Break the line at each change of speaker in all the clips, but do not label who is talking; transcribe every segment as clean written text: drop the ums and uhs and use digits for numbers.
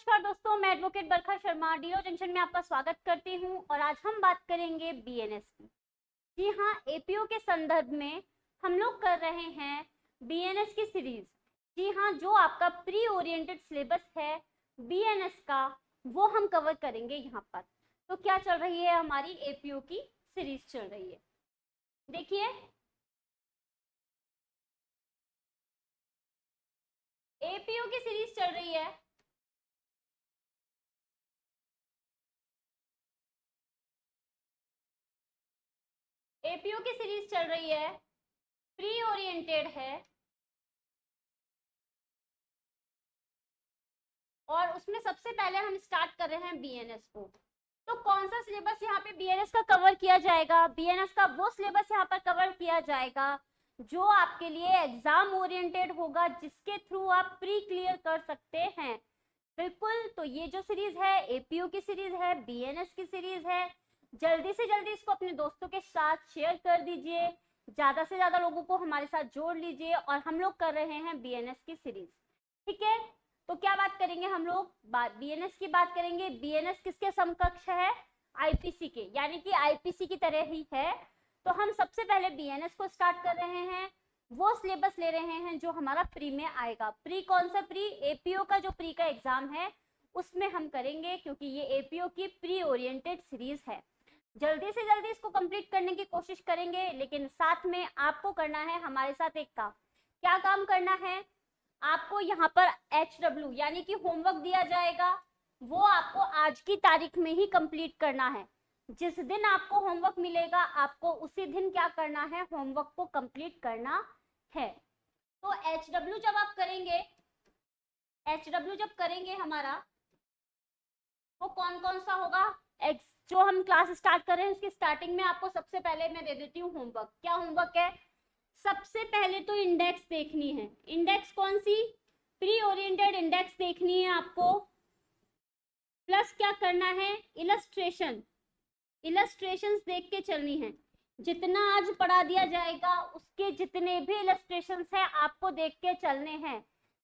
नमस्कार दोस्तों, मैं advocate Barkha Sharma DO junction में आपका स्वागत करती हूं और आज हम बात करेंगे बीएनएस की। जी हाँ, एपीओ के संदर्भ में हम लोग कर रहे हैं बीएनएस की सीरीज। जी हाँ, जो आपका प्री ओरिएंटेड सिलेबस है बीएनएस का वो हम कवर करेंगे यहाँ पर। तो क्या चल रही है, हमारी एपीओ की सीरीज चल रही है। देखिए, एपीओ की सीरीज चल रही है। एपीओ की सीरीज चल रही है, प्री ओरिएंटेड है और उसमें सबसे पहले हम स्टार्ट कर रहे हैं बीएनएस को। तो कौन सा सिलेबस यहाँ पे बीएनएस का कवर किया जाएगा? बीएनएस का वो सिलेबस यहाँ पर कवर किया जाएगा जो आपके लिए एग्जाम ओरिएंटेड होगा, जिसके थ्रू आप प्री क्लियर कर सकते हैं। बिल्कुल, तो ये जो सीरीज है एपीओ की सीरीज है, बीएनएस की सीरीज है। जल्दी से जल्दी इसको अपने दोस्तों के साथ शेयर कर दीजिए, ज्यादा से ज्यादा लोगों को हमारे साथ जोड़ लीजिए और हम लोग कर रहे हैं बीएनएस की सीरीज। ठीक है, तो क्या बात करेंगे हम लोग? बीएनएस की बात करेंगे। बीएनएस किसके समकक्ष है? आईपीसी के, यानी कि आईपीसी की तरह ही है। तो हम सबसे पहले बीएनएस को स्टार्ट कर रहे हैं, वो सिलेबस ले रहे हैं जो हमारा प्री में आएगा। प्री कौन सा? प्री एपीओ का जो प्री का एग्जाम है उसमें हम करेंगे, क्योंकि ये एपीओ की प्री ओरिएंटेड सीरीज है। जल्दी से जल्दी इसको कंप्लीट करने की कोशिश करेंगे, लेकिन साथ में आपको करना है हमारे साथ एक काम। क्या काम करना है? आपको यहाँ पर HW यानी कि होमवर्क दिया जाएगा, वो आपको आज की तारीख में ही कंप्लीट करना है। जिस दिन आपको होमवर्क मिलेगा आपको उसी दिन क्या करना है? होमवर्क को कंप्लीट करना है। तो HW जब आप करेंगे, HW जब करेंगे हमारा, वो कौन कौन सा होगा? जो हम क्लास स्टार्ट कर रहे हैं उसकी स्टार्टिंग में आपको सबसे पहले मैं दे देती हूँ होमवर्क। क्या होमवर्क है? सबसे पहले तो इंडेक्स देखनी है। इंडेक्स कौन सी? प्री ओरिएंटेड इंडेक्स देखनी है आपको। प्लस क्या करना है? इलस्ट्रेशन, इलस्ट्रेशंस देख के चलनी है। जितना आज पढ़ा दिया जाएगा उसके जितने भी इलस्ट्रेशंस हैं आपको देख के चलने हैं।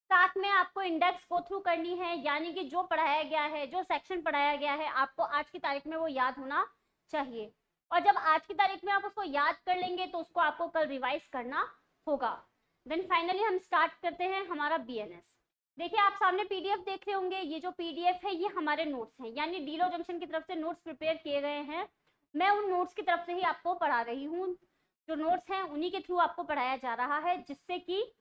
साथ में आपको इंडेक्स गो थ्रू करनी है, यानी कि जो पढ़ाया गया है, जो सेक्शन पढ़ाया गया है, आपको आज की तारीख में वो याद होना चाहिए। और जब आज की तारीख में आप उसको याद कर लेंगे तो उसको आपको कल रिवाइज करना होगा। देन फाइनली हम स्टार्ट करते हैं हमारा बीएनएस। देखिए, आप सामने पीडीएफ देख रहे होंगे। ये जो पीडीएफ है ये हमारे नोट्स हैं, यानी डीलो जंक्शन की तरफ से नोट्स प्रिपेयर किए गए हैं। मैं उन नोट्स की तरफ से ही आपको पढ़ा रही हूँ। जो नोट्स हैं उन्हीं के थ्रू आपको पढ़ाया जा रहा है, जिससे कि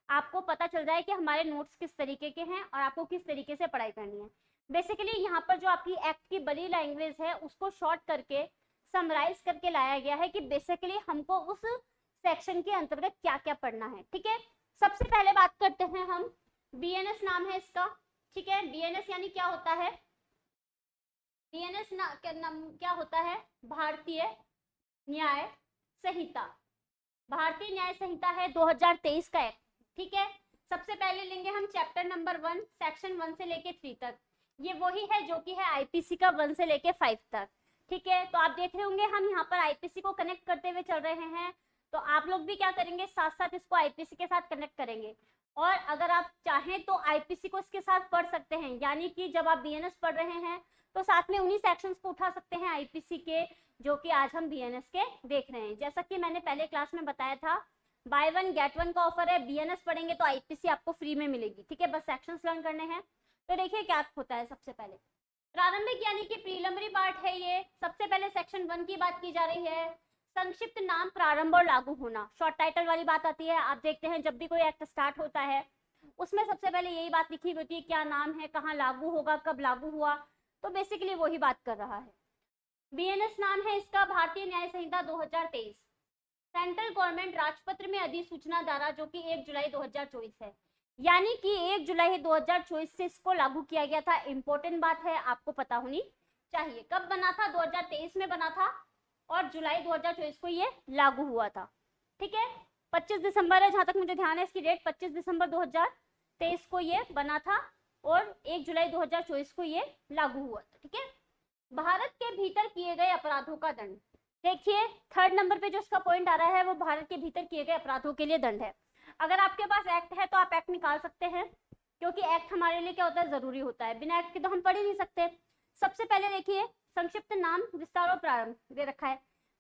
आपको पता चल जाए कि हमारे नोट्स किस तरीके के हैं और आपको किस तरीके से पढ़ाई करनी है। बेसिकली यहाँ पर जो आपकी एक्ट की बड़ी लैंग्वेज है उसको शॉर्ट करके समराइज करके लाया गया है कि बेसिकली हमको उस सेक्शन के अंतर्गत क्या क्या पढ़ना है। ठीक है, सबसे पहले बात करते हैं हम। बीएनएस नाम है इसका। ठीक है, बीएनएस यानी क्या होता है? बीएनएस क्या होता है? भारतीय न्याय संहिता। भारतीय न्याय संहिता है 2023 का एक्ट। ठीक है, सबसे पहले लेंगे हम चैप्टर नंबर 1 सेक्शन 1 से लेके 3 तक। ये वही है जो कि है आईपीसी का 1 से लेके 5 तक। ठीक है, तो आप देख रहे होंगे हम यहाँ पर आईपीसी को कनेक्ट करते हुए चल रहे हैं। तो आप लोग भी क्या करेंगे? साथ साथ इसको आईपीसी के साथ कनेक्ट करेंगे। और अगर आप चाहें तो आईपीसी को इसके साथ पढ़ सकते हैं, यानी कि जब आप बीएनएस पढ़ रहे हैं तो साथ में उन्हीं सेक्शंस को उठा सकते हैं आईपीसी के, जो कि आज हम बीएनएस के देख रहे हैं। जैसा कि मैंने पहले क्लास में बताया था, बाय 1 गेट 1 का ऑफर है। बीएनएस पढ़ेंगे तो आईपीसी आपको फ्री में मिलेगी। ठीक है, बस सेक्शंस लर्न करने हैं। तो देखिए क्या होता है। सबसे पहले प्रारंभिक यानी कि प्रीलिमिनरी पार्ट है ये। सबसे पहले सेक्शन 1 की बात की जा रही है। संक्षिप्त नाम, प्रारंभ और लागू होना। शॉर्ट टाइटल वाली बात आती है। आप देखते हैं जब भी कोई एक्ट स्टार्ट होता है उसमें सबसे पहले यही बात लिखी होती है, क्या नाम है, कहाँ लागू होगा, कब लागू हुआ। तो बेसिकली वही बात कर रहा है। बीएनएस नाम है इसका भारतीय न्याय संहिता 2023। सेंट्रल गवर्नमेंट राजपत्र में अधिसूचना द्वारा, जो कि 1 जुलाई 2024 है, यानी कि 1 जुलाई 2024 से इसको लागू किया गया था। इंपॉर्टेंट बात है, आपको पता होनी चाहिए। कब बना था? 2023 में बना था और जुलाई 2024 को ये लागू हुआ था। ठीक है, 25 दिसंबर है जहां तक मुझे ध्यान है इसकी डेट। 25 दिसंबर 2023 को ये बना था और 1 जुलाई 2024 को ये लागू हुआ था। ठीक है, भारत के भीतर किए गए अपराधों का दंड। देखिए, थर्ड नंबर पे जो इसका पॉइंट आ रहा है वो भारत के भीतर किए गए अपराधों के लिए दंड है। अगर आपके पास एक्ट है तो आप एक्ट निकाल सकते हैं। क्योंकि एक्ट हमारे लिए क्या होता है, जरूरी होता है, बिना एक्ट के तो हम पढ़ ही नहीं सकते। सबसे पहले देखिए संक्षिप्त नाम, विस्तार और प्रारंभ दे रखा है।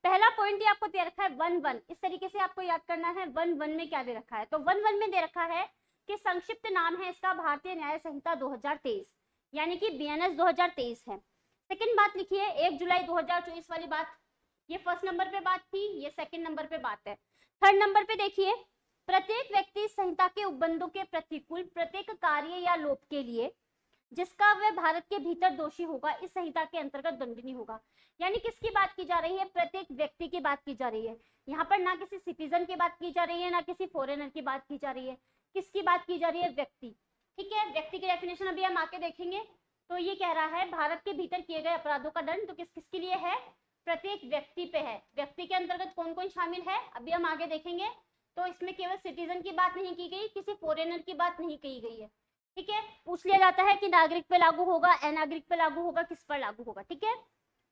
पहला पॉइंट ये आपको दे रखा है 1.1, इस तरीके से आपको याद करना है 1.1 में क्या दे रखा है। तो 1.1 में दे रखा है कि संक्षिप्त नाम है इसका भारतीय न्याय संहिता 2023, यानी कि बीएनएस 2023 है। सेकंड बात लिखिए 1 जुलाई 2024 वाली बात, ये फर्स्ट नंबर पे बात थी, ये सेकंड नंबर पे बात है। थर्ड नंबर पे देखिए प्रत्येक व्यक्ति संहिता के उपबंधों के प्रतिकूल प्रत्येक कार्य या लोप के लिए जिसका वह भारत के भीतर दोषी होगा इस संहिता के अंतर्गत दंडनीय होगा। यानी किसकी बात की जा रही है, प्रत्येक व्यक्ति की बात की जा रही है। यहाँ पर ना किसी सिटीजन की बात की जा रही है, ना किसी फॉरेनर की बात की जा रही है, किसकी बात की जा रही है, व्यक्ति। ठीक है, व्यक्ति की डेफिनेशन अभी हम आके देखेंगे। तो ये कह रहा है भारत के भीतर किए गए अपराधों का दंड तो किस किसके लिए है, प्रत्येक व्यक्ति पे है। व्यक्ति के अंतर्गत कौन कौन शामिल है अभी हम आगे देखेंगे। तो इसमें केवल सिटीजन की बात नहीं की गई, किसी फॉरेनर की बात नहीं की गई है। ठीक है, पूछ लिया जाता है कि नागरिक पे लागू होगा, अनागरिक पे लागू होगा, किस पर लागू होगा। ठीक है,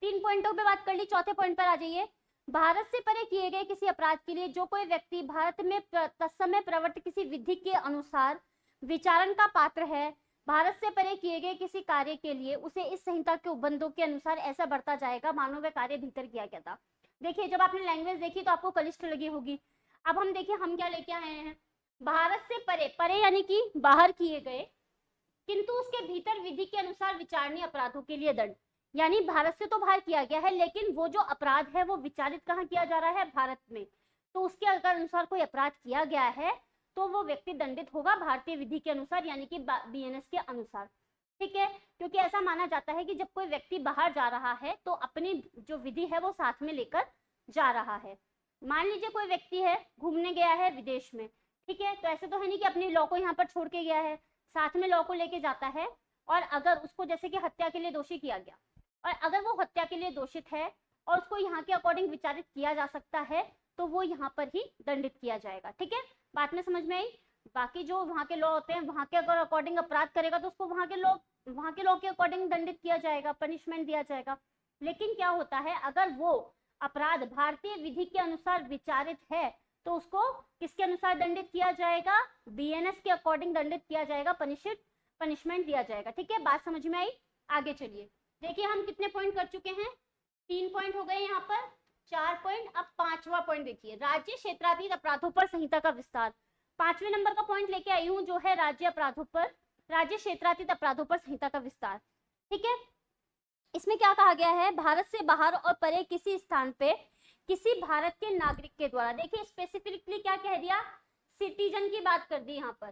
3 पॉइंटों पे बात कर ली। चौथे पॉइंट पर आ जाइए। भारत से परे किए गए किसी अपराध के लिए जो कोई व्यक्ति भारत में तत्समय प्रवृत्त किसी विधि के अनुसार विचारण का पात्र है, भारत से परे किए गए किसी कार्य के लिए उसे इस संहिता के उपबंधों के अनुसार ऐसा बढ़ता जाएगा मानो वह कार्य भीतर किया गया था। देखिए जब आपने लैंग्वेज देखी तो आपको कनिष्ठ लगी होगी। अब हम देखिए हम क्या लेके आए हैं, भारत से परे, परे यानी कि बाहर किए गए किंतु उसके भीतर विधि के अनुसार विचारणीय अपराधों के लिए दंड। यानी भारत से तो बाहर किया गया है लेकिन वो जो अपराध है वो विचारित कहाँ किया जा रहा है, भारत में। तो उसके अगर अनुसार कोई अपराध किया गया है तो वो व्यक्ति दंडित होगा भारतीय विधि के अनुसार, यानी कि बीएनएस के अनुसार। ठीक है, क्योंकि ऐसा माना जाता है कि जब कोई व्यक्ति बाहर जा रहा है तो अपनी जो विधि है वो साथ में लेकर जा रहा है। मान लीजिए कोई व्यक्ति है घूमने गया है विदेश में, ठीक है, तो ऐसे तो है नहीं कि अपनी लॉ को यहाँ पर छोड़ के गया है, साथ में लॉ को लेके जाता है। और अगर उसको जैसे कि हत्या के लिए दोषी किया गया और अगर वो हत्या के लिए दोषित है और उसको यहाँ के अकॉर्डिंग विचारित किया जा सकता है तो वो यहाँ पर ही दंडित किया जाएगा। ठीक है, बात में समझ में आई। बाकी जो वहाँ के लॉ होते हैं वहाँ के अगर अकॉर्डिंग अपराध करेगा तो उसको वहाँ के लॉ के अकॉर्डिंग दंडित किया जाएगा, पनिशमेंट दिया जाएगा। लेकिन क्या होता है अगर वो अपराध भारतीय विधि के अनुसार विचारित है तो उसको किसके अनुसार दंडित किया जाएगा, बीएनएस के अकॉर्डिंग दंडित किया जाएगा, पनिशमेंट दिया जाएगा। ठीक है, बात समझ में आई। आगे चलिए देखिए हम कितने पॉइंट कर चुके हैं, 3 पॉइंट हो गए यहाँ पर, 4 पॉइंट। अब 5वां पॉइंट देखिए, राज्य क्षेत्रातीत अपराधों पर संहिता का विस्तार। 5वें नंबर का पॉइंट लेके आई हूँ जो है राज्य क्षेत्रातीत अपराधों पर संहिता का विस्तार। ठीक है, इसमें क्या कहा गया है, भारत से बाहर और परे किसी स्थान पे किसी भारत के नागरिक के द्वारा, देखिए स्पेसिफिकली क्या कह दिया, सिटीजन की बात कर दी, यहाँ पर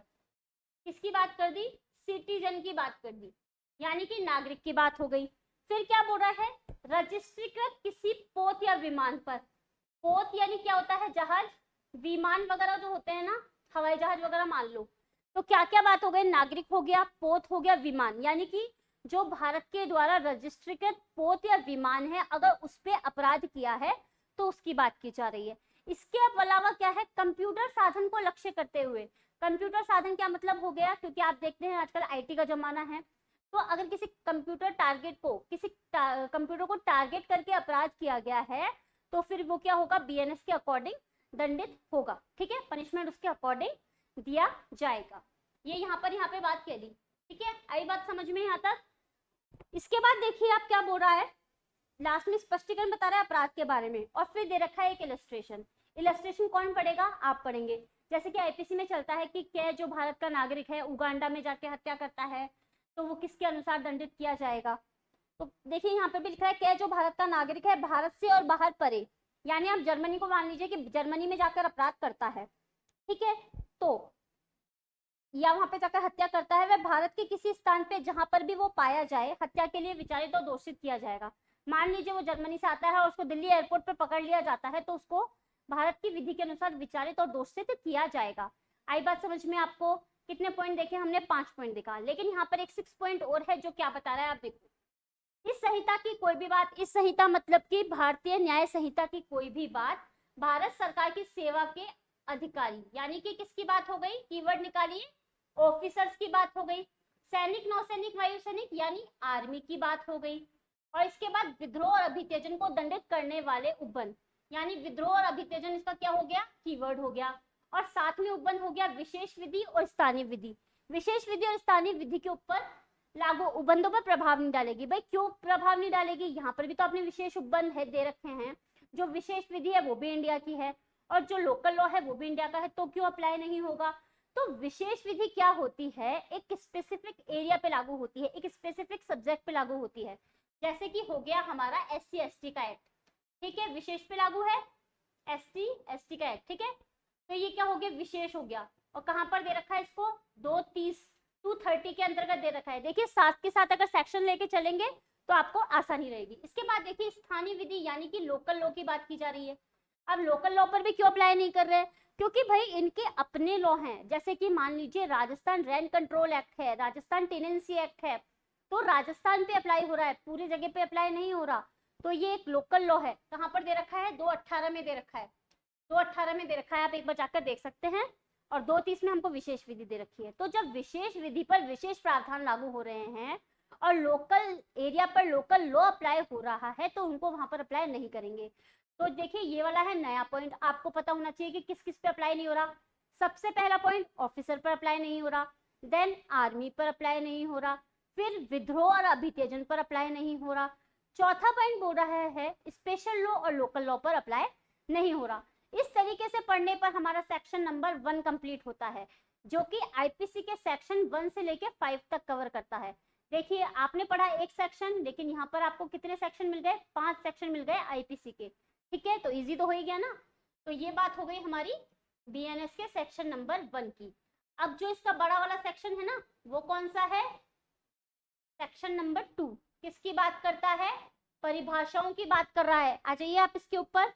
किसकी बात कर दी, सिटीजन की बात कर दी, यानी कि नागरिक की बात हो गई। फिर क्या बोल रहा है, रजिस्ट्रीकृत किसी पोत या विमान पर, पोत यानी क्या होता है, जहाज, विमान वगैरह जो होते हैं ना, हवाई जहाज वगैरह मान लो। तो क्या क्या बात हो गई, नागरिक हो गया, पोत हो गया, विमान, यानी कि जो भारत के द्वारा रजिस्ट्रीकृत पोत या विमान है अगर उस पर अपराध किया है तो उसकी बात की जा रही है। इसके अलावा क्या है, कंप्यूटर साधन को लक्ष्य करते हुए, कंप्यूटर साधन क्या मतलब हो गया, क्योंकि आप देखते हैं आजकल आईटी का जमाना है, तो अगर किसी कंप्यूटर कंप्यूटर को टारगेट करके अपराध किया गया है तो फिर वो क्या होगा, बीएनएस के अकॉर्डिंग दंडित होगा। ठीक है, पनिशमेंट उसके अकॉर्डिंग दिया जाएगा। ये यहाँ पे बात कह दी। ठीक है, आई बात समझ में यहाँ तक। इसके बाद देखिए आप क्या बोल रहा है, लास्ट में स्पष्टीकरण बता रहा है अपराध के बारे में और फिर दे रखा है एक इलस्ट्रेशन। इलस्ट्रेशन कौन पढ़ेगा, आप पढ़ेंगे। जैसे कि आईपीसी में चलता है कि क्या जो भारत का नागरिक है उगांडा में जाके हत्या करता है तो वो किसके अनुसार दंडित किया जाएगा। तो देखिए यहाँ पे भी लिखा है क्या जो भारत का नागरिक है भारत से और बाहर परे, यानी आप जर्मनी को मान लीजिए कि जर्मनी में जाकर अपराध करता है, ठीक है, तो या वहां पे जाकर हत्या करता है, वह भारत के किसी स्थान पे जहां पर भी वो पाया जाए हत्या के लिए विचारित और दोषित किया जाएगा। मान लीजिए वो जर्मनी से आता है और उसको दिल्ली एयरपोर्ट पर पकड़ लिया जाता है तो उसको भारत की विधि के अनुसार विचारित और दोषित किया जाएगा। आई बात समझ में आपको। कितने पॉइंट देखे हमने, 5 पॉइंट देखा, लेकिन यहाँ पर एक 6 पॉइंट और है जो क्या बता रहा है आप देखो। इस संहिता की कोई भी बात, इस संहिता मतलब कि भारतीय न्याय संहिता की कोई भी बात भारत सरकार की सेवा के अधिकारी, यानी कि किसकी बात हो गई, कीवर्ड निकालिए, ऑफिसर्स की बात हो गई, सैनिक, नौसैनिक, वायुसैनिक यानी आर्मी की बात हो गई। और इसके बाद विद्रोह और अभित्यजन को दंडित करने वाले उपबंध, यानी विद्रोह और अभित्यजन इसका क्या हो गया, कीवर्ड हो गया। और साथ में उपबंध हो गया विशेष विधि और स्थानीय विधि, विशेष विधि और स्थानीय विधि के ऊपर लागू उपबंधों पर प्रभाव नहीं डालेगी। भाई क्यों प्रभाव नहीं डालेगी, यहाँ पर भी तो आपने विशेष उपबंध है दे रखे हैं, जो विशेष विधि है वो भी इंडिया की है और जो लोकल लॉ है वो भी इंडिया का है, तो क्यों अप्लाई नहीं होगा। तो विशेष विधि क्या होती है, एक स्पेसिफिक एरिया पे लागू होती है, एक स्पेसिफिक सब्जेक्ट पे लागू होती है। जैसे कि हो गया हमारा SC/ST का एक्ट, ठीक है, विशेष पे लागू है, ST/ST का एक्ट, ठीक है। तो ये क्या हो गया, विशेष हो गया। और कहां पर दे रखा है इसको, 230 के अंतर्गत दे रखा है। देखिए साथ के साथ अगर सेक्शन लेके चलेंगे तो आपको आसानी रहेगी। इसके बाद देखिए स्थानीय विधि यानी कि लोकल लॉ की बात की जा रही है। अब लोकल लॉ पर भी क्यों अप्लाई नहीं कर रहे, क्योंकि भाई इनके अपने लॉ हैं। जैसे कि मान लीजिए राजस्थान रेंट कंट्रोल एक्ट है, राजस्थान टेनेंसी एक्ट है, तो राजस्थान पे अप्लाई हो रहा है, पूरी जगह पे अप्लाई नहीं हो रहा। तो ये एक लोकल लॉ है। कहां पर दे रखा है, 218 में दे रखा है, 218 में दे रखा है, आप एक बार जाकर देख सकते हैं। और 230 में हमको विशेष विधि दे रखी है। तो जब विशेष विधि पर विशेष प्रावधान लागू हो रहे हैं और लोकल एरिया पर लोकल लॉ अप्लाई हो रहा है, तो उनको वहां पर अप्लाई नहीं करेंगे। तो देखिए ये वाला है नया पॉइंट, आपको पता होना चाहिए कि किस किस पे अप्लाई नहीं हो रहा। सबसे पहला पॉइंट ऑफिसर पर अप्लाई नहीं हो रहा, देन आर्मी पर अप्लाई नहीं हो रहा, फिर विद्रोह और अभित्यजन पर अप्लाई नहीं हो रहा, चौथा पॉइंट बोल रहा है स्पेशल लॉ और लोकल लॉ पर अप्लाई नहीं हो रहा। इस तरीके से पढ़ने पर हमारा सेक्शन नंबर 1 कंप्लीट होता है, जो कि आईपीसी के सेक्शन 1 से लेके 5 तक कवर करता है। देखिए आपने पढ़ा एक सेक्शन, लेकिन यहाँ पर आपको कितने सेक्शन मिल गए, 5 सेक्शन मिल गए आईपीसी के, ठीक है। तो इजी तो हो ही गया ना। तो ये बात हो गई हमारी बीएनएस के सेक्शन नंबर 1 की। अब जो इसका बड़ा वाला सेक्शन है ना, वो कौन सा है, सेक्शन नंबर 2। किसकी बात करता है, परिभाषाओं की बात कर रहा है। आ जाइए आप इसके ऊपर।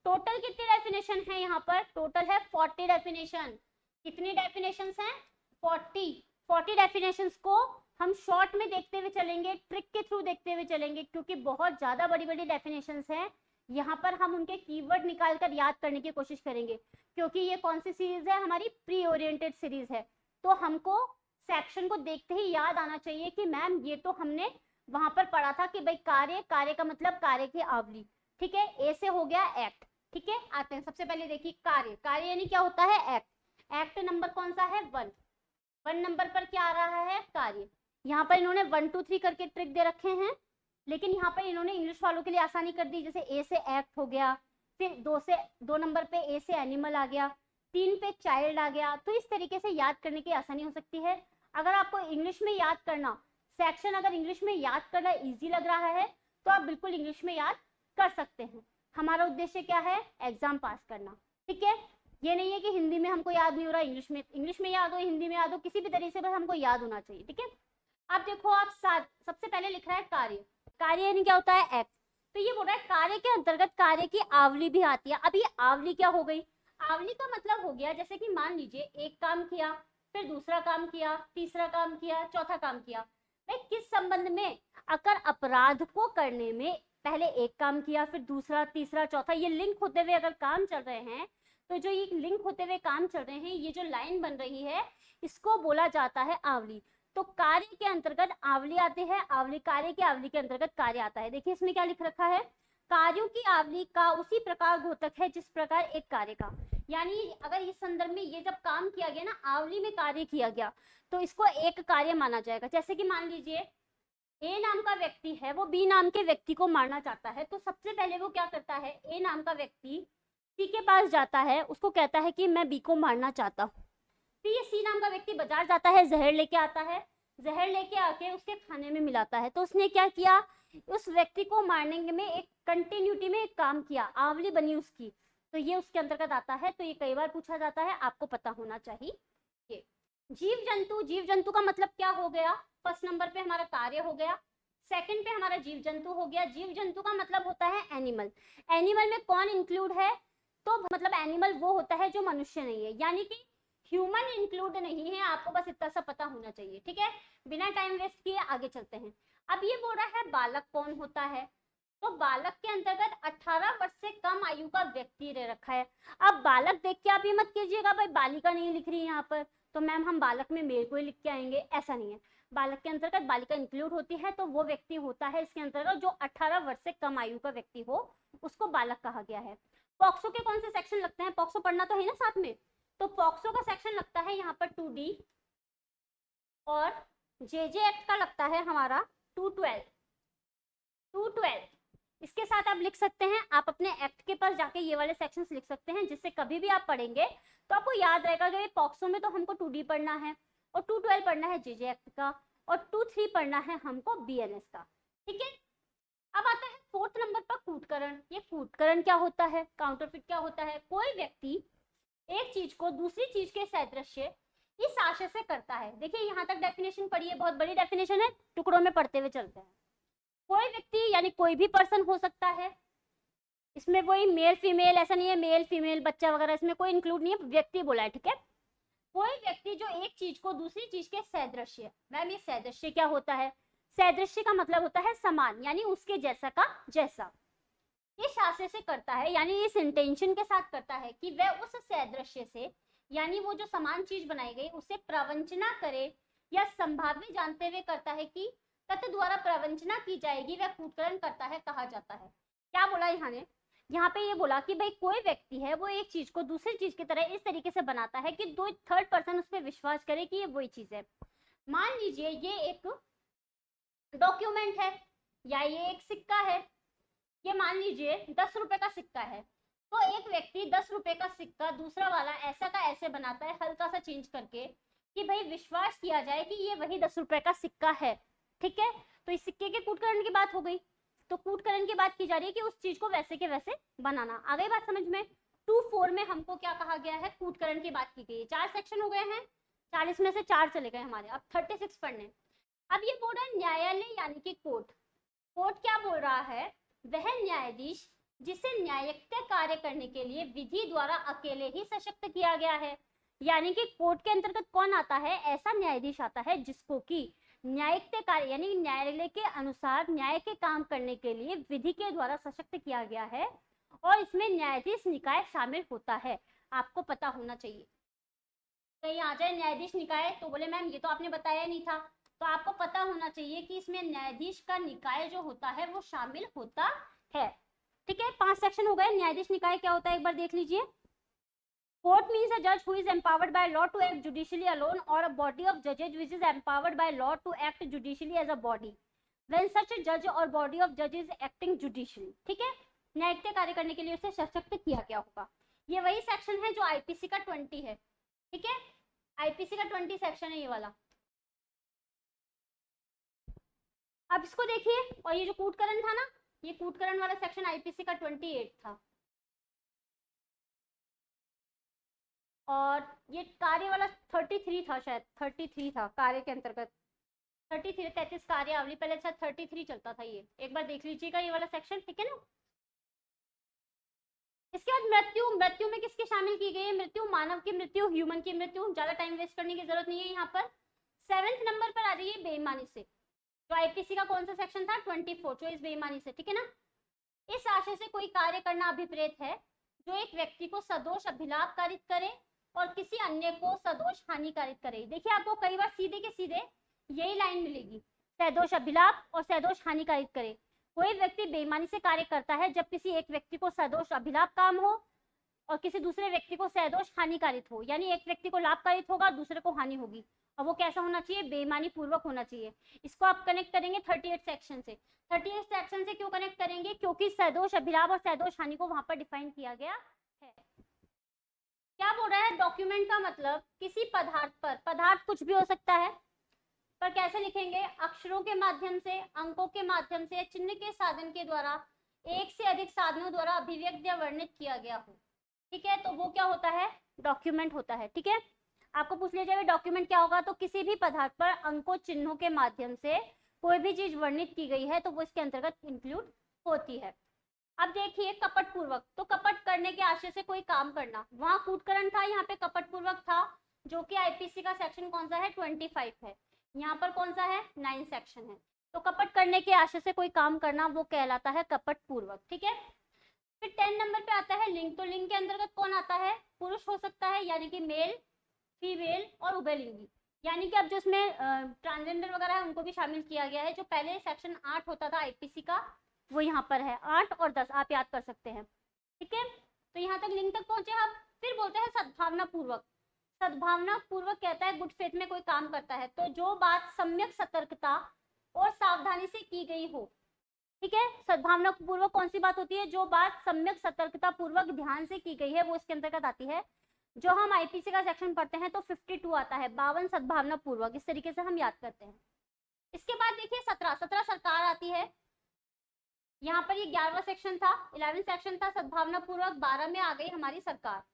टोटल कितनी डेफिनेशन है यहाँ पर, टोटल है 40 डेफिनेशन। कितनी डेफिनेशंस हैं, 40 डेफिनेशंस को हम शॉर्ट में देखते हुए चलेंगे, ट्रिक के थ्रू देखते हुए चलेंगे, क्योंकि बहुत ज्यादा बड़ी बड़ी डेफिनेशंस हैं। यहाँ पर हम उनके कीवर्ड निकालकर याद करने की कोशिश करेंगे, क्योंकि ये कौन सी सीरीज है, हमारी प्री ओरिएंटेड सीरीज है। तो हमको सेक्शन को देखते ही याद आना चाहिए कि मैम ये तो हमने वहां पर पढ़ा था कि भाई कार्य, कार्य का मतलब कार्य की आवली, ठीक है। ए से हो गया एक्ट, ठीक है। आते हैं सबसे पहले देखिए कार्य, कार्य यानी क्या होता है, एक्ट। एक्ट नंबर कौन सा है, 1 नंबर पर क्या आ रहा है, कार्य। यहाँ पर इन्होंने 1 2 3 करके ट्रिक दे रखे हैं, लेकिन यहाँ पर इन्होंने इंग्लिश वालों के लिए आसानी कर दी। जैसे ए से एक्ट हो गया, फिर 2 नंबर पे ए से एनिमल आ गया, 3 पे चाइल्ड आ गया। तो इस तरीके से याद करने की आसानी हो सकती है। अगर आपको इंग्लिश में याद करना, सेक्शन अगर इंग्लिश में याद करना इजी लग रहा है, तो आप बिल्कुल इंग्लिश में याद कर सकते हैं। हमारा उद्देश्य क्या है, एग्जाम पास करना, ठीक है। ये नहीं है कि हिंदी में हमको याद नहीं हो रहा, इंग्लिश में याद हो, हिंदी में याद हो, किसी भी तरीके से बस हमको याद होना चाहिए, ठीक है। अब देखो आप साथ सबसे पहले लिख रहा है कार्य, कार्य यानी क्या होता है, एक्ट। तो ये बोल रहा है कार्य के अंतर्गत कार्य की आवली भी आती है। अब ये आवली क्या हो गई, आवली का मतलब हो गया जैसे कि मान लीजिए एक काम किया, फिर दूसरा काम किया, तीसरा काम किया, चौथा काम किया। भाई किस संबंध में, अगर अपराध को करने में पहले एक काम किया, फिर दूसरा, तीसरा, चौथा, ये लिंक होते हुए अगर काम चल रहे हैं, तो जो ये लिंक होते हुए काम चल रहे हैं, ये जो लाइन बन रही है, इसको बोला जाता है आवली। तो कार्य के अंतर्गत आवली आते हैं, आवली कार्य के आवली के अंतर्गत कार्य आता है। देखिए इसमें क्या लिख रखा है, कार्यों की आवली का उसी प्रकार घोतक है जिस प्रकार एक कार्य का। यानी अगर इस संदर्भ में ये जब काम किया गया ना, आवली में कार्य किया गया, तो इसको एक कार्य माना जाएगा। जैसे कि मान लीजिए ए नाम का व्यक्ति है, वो बी नाम के व्यक्ति को मारना चाहता है, तो सबसे पहले वो क्या करता है, ए नाम का व्यक्ति सी के पास जाता है, उसको कहता है कि मैं बी को मारना चाहता हूँ। फिर ये सी नाम का व्यक्ति बाजार जाता है, जहर लेके आता है, जहर लेके आके उसके खाने में मिलाता है। तो उसने क्या किया, उस व्यक्ति को मारने में एक कंटिन्यूटी में एक काम किया, आवली बनी उसकी। तो ये उसके अंतर्गत आता है। तो ये कई बार पूछा जाता है, आपको पता होना चाहिए। जीव जंतु, जीव जंतु का मतलब क्या हो गया, फर्स्ट नंबर पे हमारा कार्य हो गया, सेकंड पे हमारा जीव जंतु हो गया। जीव जंतु का मतलब होता है एनिमल। एनिमल में कौन इंक्लूड है, तो मतलब एनिमल वो होता है जो मनुष्य नहीं है, यानी कि ह्यूमन इंक्लूड नहीं है। आपको बस इतना सा पता होना चाहिए, ठीक है। बिना टाइम वेस्ट किए आगे चलते हैं। अब ये बोल रहा है बालक कौन होता है, तो बालक के अंतर्गत 18 वर्ष से कम आयु का व्यक्ति रह रखा है। अब बालक देख के आप ये मत कीजिएगा भाई बालिका नहीं लिख रही है यहाँ पर, तो मैम हम बालक में मेल को ही लिख के आएंगे, ऐसा नहीं है। बालक के अंतर्गत बालिका इंक्लूड होती है, तो वो व्यक्ति होता है इसके अंतर्गत जो 18 वर्ष से कम आयु का व्यक्ति हो, उसको बालक कहा गया है। पॉक्सो के कौन से सेक्शन लगते हैं, पॉक्सो पढ़ना तो है ना साथ में, तो पॉक्सो का सेक्शन लगता है यहाँ पर 2D, और जे एक्ट का लगता है हमारा 212। इसके साथ आप लिख सकते हैं, आप अपने एक्ट के पास जाके ये वाले सेक्शंस लिख सकते हैं, जिससे कभी भी आप पढ़ेंगे तो आपको याद रहेगा कि पॉक्सो में तो हमको 2D पढ़ना है और 212 पढ़ना है जे एक्ट का और 23 पढ़ना है हमको बीएनएस का। ठीक है, अब आता है 4th नंबर पर कूटकरण। ये कूटकरण क्या होता है, काउंटरफिट क्या होता है? कोई व्यक्ति एक चीज को दूसरी चीज के सादृश्य इस आशय से करता है। देखिए यहाँ तक डेफिनेशन पढ़िए, बहुत बड़ी डेफिनेशन है, टुकड़ों में पढ़ते हुए चलते हैं। कोई व्यक्ति यानी कोई भी पर्सन हो सकता है, इसमें वही मेल फीमेल ऐसा नहीं है, मेल फीमेल बच्चा वगैरह इसमें कोई इंक्लूड नहीं है, व्यक्ति बोला है। ठीक है, कोई व्यक्ति जो एक चीज को दूसरी चीज के सादृश्य, मैम ये सादृश्य क्या होता है? सादृश्य का मतलब होता है समान, यानी उसके जैसा का जैसा। इस आशय से करता है, यानी इस इंटेंशन के साथ करता है कि वह उस सादृश्य से, यानी वो जो समान चीज बनाई गई उसे प्रवंचना करे या संभाव्य जानते हुए करता है कि तत् द्वारा प्रवंचना की जाएगी, वह कूटकरण करता है, कहा जाता है। क्या बोला यहाँ पे ये बोला कि भाई कोई व्यक्ति है वो एक चीज को दूसरी चीज की तरह इस तरीके से बनाता है कि दो थर्ड पर्सन उस पर विश्वास करे कि ये वही चीज है। मान लीजिए ये एक डॉक्यूमेंट है या ये एक सिक्का है, ये मान लीजिए 10 रुपए का सिक्का है, तो एक व्यक्ति 10 रुपए का सिक्का दूसरा वाला ऐसा का ऐसे बनाता है, हल्का सा चेंज करके, कि भाई विश्वास किया जाए कि ये वही 10 रुपए का सिक्का है। ठीक है, तो इस सिक्के के कूटकरण की बात हो गई। तो कूटकरण की बात की जा रही है कि उस चीज को वैसे के वैसे बनाना। आ गई बात समझ में? 2-4 में हमको क्या कहा गया है? कूटकरण की बात की गई है। 4 सेक्शन हो गए हैं, 40 में से 4 चले गए हमारे, अब 36 पढ़ने। अब ये बोल रहा है न्यायालय यानी कि कोर्ट। कोर्ट क्या बोल रहा है? वह न्यायाधीश जिसे न्यायिक कार्य करने के लिए विधि द्वारा अकेले ही सशक्त किया गया है। यानी कि कोर्ट के अंतर्गत कौन आता है? ऐसा न्यायाधीश आता है जिसको कि न्यायिक कार्य यानी न्यायालय के अनुसार न्याय के काम करने के लिए विधि के द्वारा सशक्त किया गया है, और इसमें न्यायाधीश निकाय शामिल होता है। आपको पता होना चाहिए, कहीं आ जाए न्यायाधीश निकाय तो बोले मैम ये तो आपने बताया नहीं था, तो आपको पता होना चाहिए कि इसमें न्यायाधीश का निकाय जो होता है वो शामिल होता है। ठीक है, 5 सेक्शन हो गए। न्यायाधीश निकाय क्या होता है एक बार देख लीजिए। Court means a judge who is empowered by law to act judicially alone, or a body of judges which is empowered by law to act judicially as a body, when such a judge or body of judges is acting judicially। ठीक है, न्यायिक कार्य करने के लिए उसे सशक्त किया गया होगा। ये वही सेक्शन है जो आईपीसी का 20 है। ठीक है, आईपीसी का 20 सेक्शन है ये वाला। अब इसको देखिए, और ये जो कूटकरण था ना, ये कूटकरण वाला सेक्शन आईपीसी का 28 था, और ये कार्य वाला 33 था, शायद 33 था कार्य के अंतर्गत। 33 कार्यावली, पहले शायद 33 चलता था। ये एक बार देख लीजिएगा ये वाला सेक्शन। ठीक है ना। इसके बाद मृत्यु। मृत्यु में किसकी शामिल की गई है? मृत्यु, मानव की मृत्यु, ह्यूमन की मृत्यु। ज्यादा टाइम वेस्ट करने की जरूरत नहीं है यहाँ पर। 7th नंबर पर आ रही है बेईमानी से। तो आईपीसी का कौन सा सेक्शन था? 24, जो इस बेईमानी से। ठीक है ना। इस आशय से कोई कार्य करना अभिप्रेत है जो एक व्यक्ति को सदोष अभिलाभ कारित करे और किसी अन्य को सदोष हानिकारित करे। देखिए आपको कई बार सीधे के सीधे यही लाइन मिलेगी, सदोष अभिलाभ और सदोष हानिकारित करे। कोई व्यक्ति बेईमानी से कार्य करता है जब किसी एक व्यक्ति को सदोष अभिलाभ काम हो और किसी दूसरे व्यक्ति को सदोष हानिकारित हो, यानी एक व्यक्ति को लाभकारित होगा, दूसरे को हानि होगी, और वो कैसा होना चाहिए? बेईमानी पूर्वक होना चाहिए। इसको आप कनेक्ट करेंगे 38 सेक्शन से। 38 सेक्शन से क्यों कनेक्ट करेंगे? क्योंकि सदोष अभिलाभ और सदोष हानि को वहां पर डिफाइन किया गया है। क्या बोल रहा है? डॉक्यूमेंट का मतलब किसी पदार्थ पर, पदार्थ कुछ भी हो सकता है, पर कैसे लिखेंगे? अक्षरों के माध्यम से, अंकों के माध्यम से, चिन्ह के साधन के द्वारा, एक से अधिक साधनों द्वारा अभिव्यक्त या वर्णित किया गया हो। ठीक है, तो वो क्या होता है? डॉक्यूमेंट होता है। ठीक है, आपको पूछ लिया जाए डॉक्यूमेंट क्या होगा, तो किसी भी पदार्थ पर अंकों चिन्हों के माध्यम से कोई भी चीज वर्णित की गई है तो वो इसके अंतर्गत इंक्लूड होती है। अब देखिए कपट पूर्वक। तो कपट करने के आशय से कोई काम करना, वहां कूटकरण था, यहाँ पे कपट पूर्वक था, जो कि आईपीसी का सेक्शन कौन सा है? 25 है। यहाँ पर कौन सा है? 9 सेक्शन है। तो कपट करने के आशय से कोई काम करना वो कहलाता है कपट पूर्वक। ठीक है, फिर 10 नंबर पे आता है लिंग। तो लिंग के अंतर्गत कौन आता है? पुरुष हो सकता है, यानी कि मेल, फीमेल और उभयलिंगी, यानी कि अब जो इसमें ट्रांसजेंडर वगैरह है उनको भी शामिल किया गया है। जो पहले सेक्शन 8 होता था आईपीसी का, वो यहाँ पर है। 8 और 10 आप याद कर सकते हैं। ठीक है, तो यहाँ तक लिंग तक पहुंचे हम। फिर बोलते हैं सद्भावना पूर्वक। सद्भावना पूर्वक कहता है, गुड फेथ में कोई काम करता है तो जो बात सम्यक सतर्कता और सावधानी से की गई हो, ठीक है। सद्भावना पूर्वक कौन सी बात होती है, जो बात सम्यक सतर्कता पूर्वक ध्यान से की गई है, वो इसके अंतर्गत आती है। जो हम आईपीसी का सेक्शन पढ़ते हैं तो 52 आता है, 52 सद्भावना पूर्वक, इस तरीके से हम याद करते हैं। इसके बाद देखिए 17 सरकार आती है। यहाँ पर ये 11वां सेक्शन था, 11वां सेक्शन था सद्भावना पूर्वक, 12 में आ गई हमारी सरकार।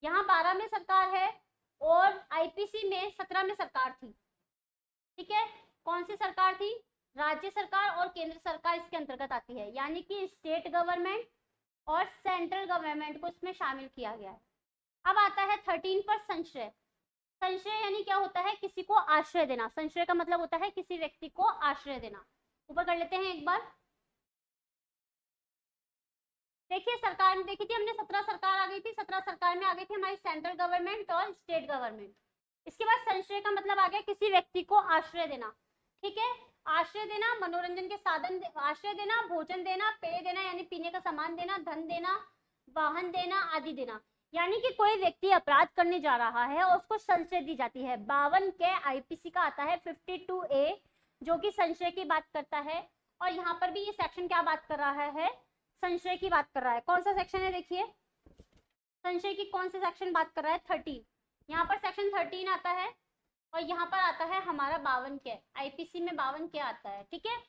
यहाँ 12 में सरकार है और आईपीसी में 17 में सरकार थी, ठीक है। कौन सी सरकार थी, राज्य सरकार और केंद्र सरकार इसके अंतर्गत आती है, यानी कि स्टेट गवर्नमेंट और सेंट्रल गवर्नमेंट को इसमें शामिल किया गया है। अब आता है 13 पर संशय। संशय यानी क्या होता है, किसी को आश्रय देना। संशय का मतलब होता है किसी व्यक्ति को आश्रय देना। ऊपर कर लेते हैं एक बार। देखिए सरकार में देखी थी हमने, 17 सरकार आ गई थी, 17 सरकार में आ गई थी हमारी सेंट्रल गवर्नमेंट और स्टेट गवर्नमेंट। इसके बाद संशय का मतलब आ गया किसी व्यक्ति को आश्रय देना, ठीक है। आश्रय देना, मनोरंजन के साधन, आश्रय देना, भोजन देना, पेय देना यानी पीने का सामान देना, धन देना, वाहन देना आदि देना। यानी कि कोई व्यक्ति अपराध करने जा रहा है और उसको संशय दी जाती है। 52 के आईपीसी का आता है 52A, जो कि संशय की बात करता है। और यहाँ पर भी ये सेक्शन क्या बात कर रहा है, संशय की बात कर रहा है। कौन सा सेक्शन है, देखिए संशय की कौन सा सेक्शन बात कर रहा है, 13। यहाँ पर सेक्शन 13 आता है और यहाँ पर आता है हमारा 52 के, आईपीसी में 52 के आता है, ठीक है।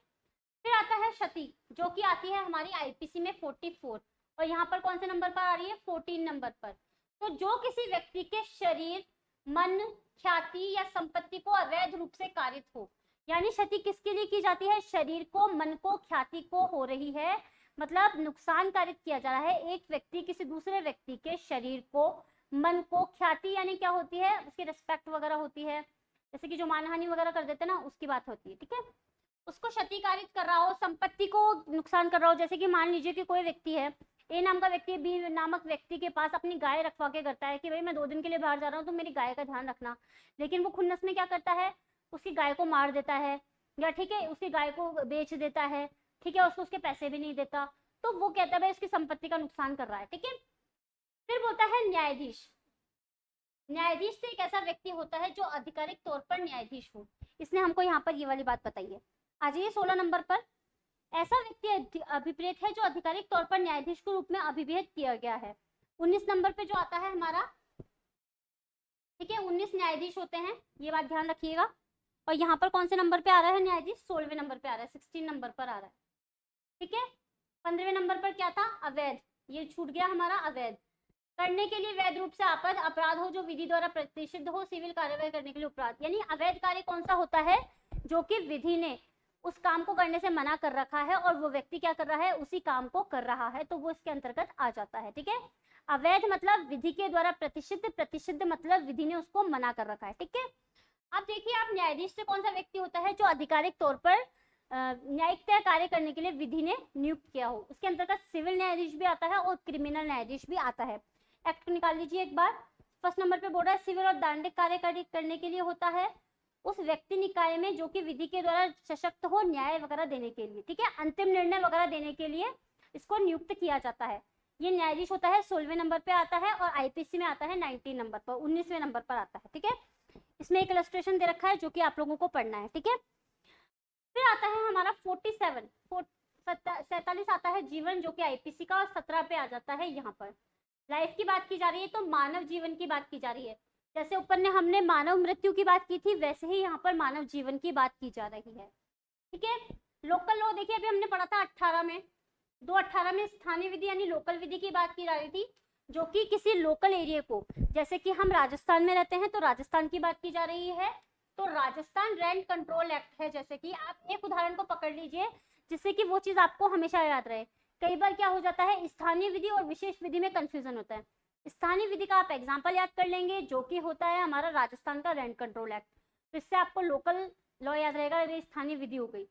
फिर आता है क्षति, जो कि आती है हमारी आईपीसी में 44 और यहाँ पर कौन से नंबर पर आ रही है, 14 नंबर पर। तो जो किसी व्यक्ति के शरीर, मन, ख्याति या संपत्ति को अवैध रूप से कारित हो, यानी क्षति किसके लिए की जाती है, शरीर को, मन को, ख्याति को हो रही है, मतलब नुकसान कारित किया जा रहा है। एक व्यक्ति किसी दूसरे व्यक्ति के शरीर को, मन को, ख्याति यानी क्या होती है, उसकी रिस्पेक्ट वगैरह होती है, जैसे कि जो मानहानि वगैरह कर देते हैं ना, उसकी बात होती है, ठीक है। उसको क्षतिकारित कर रहा हो, संपत्ति को नुकसान कर रहा हो, जैसे कि मान लीजिए कि कोई व्यक्ति है, ए नाम का व्यक्ति बी नामक व्यक्ति के पास अपनी गाय रखवा के करता है कि भाई मैं 2 दिन के लिए बाहर जा रहा हूँ तो मेरी गाय का ध्यान रखना, लेकिन वो खुन्नस में क्या करता है, उसकी गाय को मार देता है, या ठीक है उसकी गाय को बेच देता है, ठीक है, उसको उसके पैसे भी नहीं देता, तो वो कहता है भाई उसकी संपत्ति का नुकसान कर रहा है, ठीक है। फिर बोलता है न्यायाधीश। न्यायाधीश तो एक ऐसा व्यक्ति होता है जो आधिकारिक तौर पर न्यायाधीश हो। इसने हमको यहाँ पर ये वाली बात बताई है। आ जाइए 16 नंबर पर। ऐसा व्यक्ति अभिप्रेत है जो आधिकारिक तौर पर न्यायाधीश के रूप में अभिभेद किया गया है। 19 नंबर पे जो आता है हमारा, ठीक है, 19 न्यायाधीश होते हैं, ये बात ध्यान रखिएगा। और यहाँ पर कौन से नंबर पे आ रहा है न्यायाधीश, 16वें नंबर पे आ रहा है, 16 नंबर पर आ रहा है, ठीक है। 15वें नंबर पर क्या था, अवैध, ये छूट गया हमारा, अवैध करने के लिए वैध रूप से आपद अपराध हो जो विधि द्वारा प्रतिषिद्ध हो, सिविल कार्यवाही करने के लिए उपराध। यानी अवैध कार्य कौन सा होता है, जो कि विधि ने उस काम को करने से मना कर रखा है और वो व्यक्ति क्या कर रहा है, उसी काम को कर रहा है, तो वो इसके अंतर्गत आ जाता है, ठीक है। अवैध मतलब विधि के द्वारा प्रतिषिद्ध, प्रतिषिद्ध मतलब विधि ने उसको मना कर रखा है, ठीक है। अब देखिए आप न्यायाधीश से कौन सा व्यक्ति होता है जो आधिकारिक तौर पर न्यायिक कार्य करने के लिए विधि ने नियुक्त किया हो। उसके अंतर्गत सिविल न्यायाधीश भी आता है और क्रिमिनल न्यायाधीश भी आता है। एक्ट निकाल लीजिए एक बार। फर्स्ट नंबर पे बोल रहा है सिविल और दंडिक कार्य करने के लिए होता है उस व्यक्ति निकाय में जो कि विधि के द्वारा सशक्त हो, न्याय वगैरह देने के लिए, ठीक है, अंतिम निर्णय वगैरह देने के लिए इसको नियुक्त किया जाता है। ये न्यायाधीश होता है, 16वें नंबर पे आता है और आईपीसी में आता है 19 नंबर पर, 19वें नंबर पर आता है, ठीक है। इसमें एक इलस्ट्रेशन दे रखा है जो कि आप लोगों को पढ़ना है, ठीक है। फिर आता है हमारा 47 आता है जीवन, जो कि आईपीसी का, और 17 पे आ जाता है यहाँ पर लाइफ की बात की जा रही है, तो मानव जीवन की बात की जा रही है। जैसे ऊपर ने हमने मानव मृत्यु की बात की थी, वैसे ही यहाँ पर मानव जीवन की बात की जा रही है, ठीक है। लोकल लॉ देखिए अभी हमने पढ़ा था 18 में, 218 में स्थानीय विधि यानी लोकल विधि की बात की जा रही थी, जो कि किसी लोकल एरिया को, जैसे कि हम राजस्थान में रहते हैं तो राजस्थान की बात की जा रही है, तो राजस्थान रेंट कंट्रोल एक्ट है। जैसे कि आप एक उदाहरण को पकड़ लीजिए जिससे कि वो चीज आपको हमेशा याद रहे। कई बार क्या हो जाता है, स्थानीय विधि और विशेष विधि में कंफ्यूजन होता है। स्थानीय विधि का आप एग्जांपल याद कर लेंगे जो कि होता है हमारा राजस्थान का रेंट कंट्रोल एक्ट, तो इससे आपको लोकल लॉ याद रहेगा, ये स्थानीय विधि हो गई।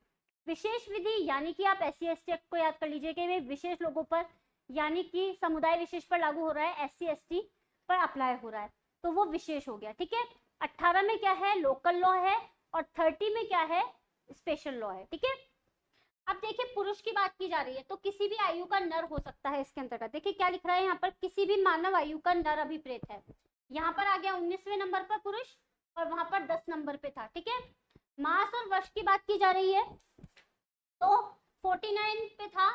विशेष विधि यानी कि आप SC/ST एक्ट को याद कर लीजिए कि विशेष लोगों पर, यानी कि समुदाय विशेष पर लागू हो रहा है, SC/ST पर अप्लाई हो रहा है, तो वो विशेष हो गया, ठीक है। 18 में क्या है, लोकल लॉ है, और 30 में क्या है, स्पेशल लॉ है, ठीक है। अब देखिए पुरुष की बात की जा रही है, तो किसी भी आयु का नर हो सकता है इसके अंतर्गत। देखिए क्या लिख रहा है यहाँ पर, किसी भी मानव आयु का नर अभिप्रेत है, यहाँ पर आ गया 19वें नंबर पर पुरुष और वहां पर 10 नंबर पे था, ठीक है। मास और वर्ष की बात की जा रही है, तो 49 पे था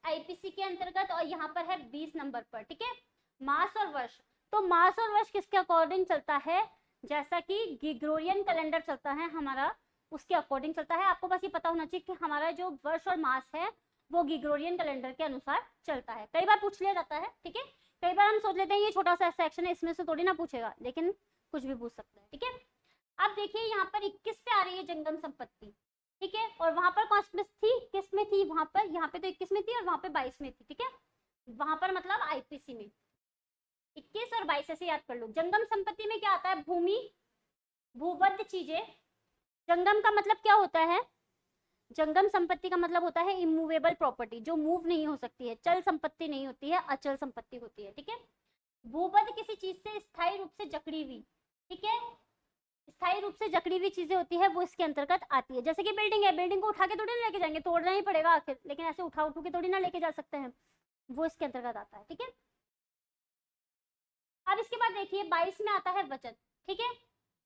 आईपीसी के अंतर्गत और यहाँ पर है 20 नंबर पर, ठीक है। मास और वर्ष, तो मास और वर्ष किसके अकॉर्डिंग चलता है, जैसा कि ग्रिगोरियन कैलेंडर चलता है हमारा, उसके अकॉर्डिंग चलता है। आपको बस ये पता होना चाहिए कि हमारा जो वर्ष और मास है वो ग्रिगोरियन कैलेंडर के अनुसार चलता है। कई बार पूछ लिया जाता है, ठीक है। कई बार हम सोच लेते हैं ये छोटा सा सेक्शन है, इसमें से थोड़ी ना पूछेगा, लेकिन कुछ भी पूछ सकता है, ठीक है। अब देखिए यहाँ पर 21 पे आ रही है जंगम संपत्ति, ठीक है। और वहां पर कौन थी, किस में थी, वहां पर, यहाँ पे तो 21 में थी और वहां पे 22 में थी, ठीक है। वहां पर मतलब आईपीसी में 21 और 22 ऐसे याद कर लो। जंगम संपत्ति में क्या आता है, भूमि, भूबद्ध चीजें। जंगम का मतलब क्या होता है, जंगम संपत्ति का मतलब होता है इमूवेबल प्रॉपर्टी, जो मूव नहीं हो सकती है, चल संपत्ति नहीं होती है, अचल संपत्ति होती है, ठीक है। भूबद्ध किसी चीज से स्थायी रूप से जकड़ी हुई, ठीक है। स्थायी रूप से जकड़ी हुई चीजें होती है वो इसके अंतर्गत आती है। जैसे कि बिल्डिंग है, बिल्डिंग को उठा के थोड़ी ना लेके जाएंगे, तोड़ना ही पड़ेगा आखिर, लेकिन ऐसे उठा उठू के थोड़ी ना लेके जा सकते हैं, वो इसके अंतर्गत आता है, ठीक है। अब इसके बाद देखिए 22 में आता है वचन, ठीक है।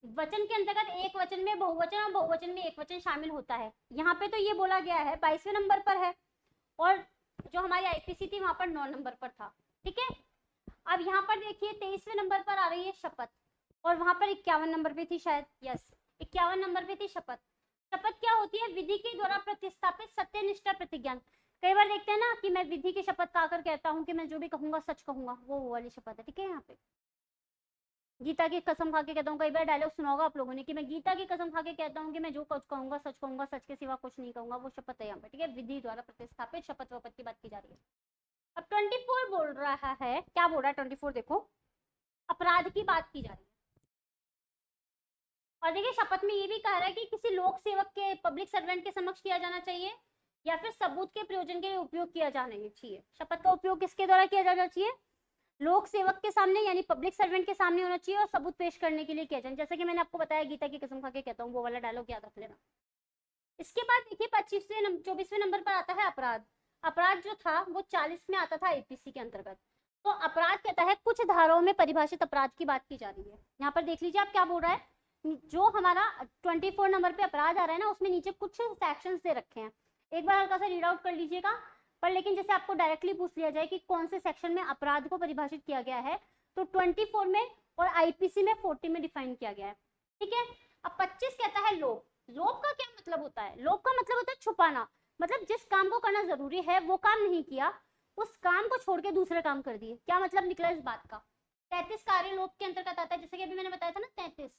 वचन के अंतर्गत एक वचन में बहुवचन और बहुवचन में एक वचन शामिल होता है। यहाँ पे तो ये बोला गया है 22वें नंबर पर है और जो हमारी आईपीसी थी वहां पर 9 नंबर पर था, ठीक है। अब यहाँ पर देखिए 23वें नंबर पर आ रही है शपथ और वहां पर 51 नंबर पे थी शायद, यस 51 नंबर पे थी शपथ। शपथ क्या होती है, विधि के द्वारा प्रतिस्थापित सत्यनिष्ठा प्रतिज्ञा। कई बार देखते हैं ना कि मैं विधि की शपथ खाकर कहता हूँ कि मैं जो भी कहूंगा सच कहूंगा, वो वाली शपथ है, ठीक है। यहाँ पे गीता की कसम खा के कहता हूँ, कई बार डायलॉग सुना होगा आप लोगों ने कि मैं गीता की कसम खा के कहता हूँ कि मैं जो कुछ कहूंगा सच कहूंगा, सच के सिवा कुछ नहीं कहूंगा, वो शपथ है यहाँ पे, ठीक है। विधि द्वारा प्रतिस्थापित शपथ वपथ की बात की जा रही है। अब 24 बोल रहा है, क्या बोल रहा है 24, देखो अपराध की बात की जा रही है। और देखिए शपथ में ये भी कह रहा है कि किसी लोक सेवक के, पब्लिक सर्वेंट के समक्ष किया जाना चाहिए या फिर सबूत के प्रयोजन के लिए उपयोग किया जाना चाहिए। शपथ का उपयोग किसके द्वारा किया जाना चाहिए, लोक सेवक के सामने यानी पब्लिक सर्वेंट के सामने होना चाहिए और सबूत पेश करने के लिए किया जाए। जैसे कि मैंने आपको बताया गीता की कसम खा के कहता हूँ, वो वाला डायलॉग याद रख लेना। इसके बाद देखिए 24वें नंबर पर आता है अपराध। अपराध जो था वो 40 में आता था आईपीसी के अंतर्गत। तो अपराध कहता है कुछ धाराओं में परिभाषित अपराध की बात की जा रही है। यहाँ पर देख लीजिए आप क्या बोल रहा है, जो हमारा 24 नंबर पे अपराध आ रहा है ना, उसमें नीचे कुछ सेक्शंस दे रखे हैं, एक बार हल्का सा रीड आउट कर लीजिएगा। पर लेकिन जैसे आपको डायरेक्टली पूछ लिया जाए कि कौन से सेक्शन में अपराध को परिभाषित किया गया है, तो 24 में और आईपीसी में 40 में डिफाइन किया गया है, ठीक है। अब 25 कहता है लोप। लोप का क्या मतलब होता है, लोप का मतलब होता है छुपाना, मतलब जिस काम को करना जरूरी है वो काम नहीं किया, उस काम को छोड़ के दूसरे काम कर दिए। क्या मतलब निकला इस बात का, 33 कार्य लोप के अंतर्गत आता है। जैसे कि अभी मैंने बताया था ना 33,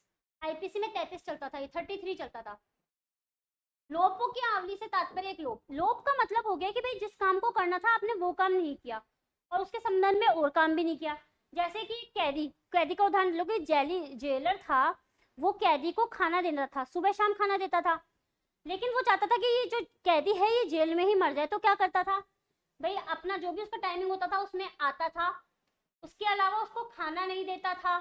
आईपीसी में 33 चलता था, ये 33 चलता था। लोपों की आवली से तात्पर्य एक लोप, लोप का मतलब हो गया कि भाई जिस काम को करना था आपने वो काम नहीं किया और उसके संबंध में और काम भी नहीं किया। जैसे कि कैदी, कैदी का उदाहरण लो कि जेलर था, वो कैदी को खाना देना था, सुबह शाम खाना देता था, लेकिन वो चाहता था कि ये जो कैदी है ये जेल में ही मर जाए, तो क्या करता था भाई, अपना जो भी उसका टाइमिंग होता था उसमें आता था, उसके अलावा उसको खाना नहीं देता था,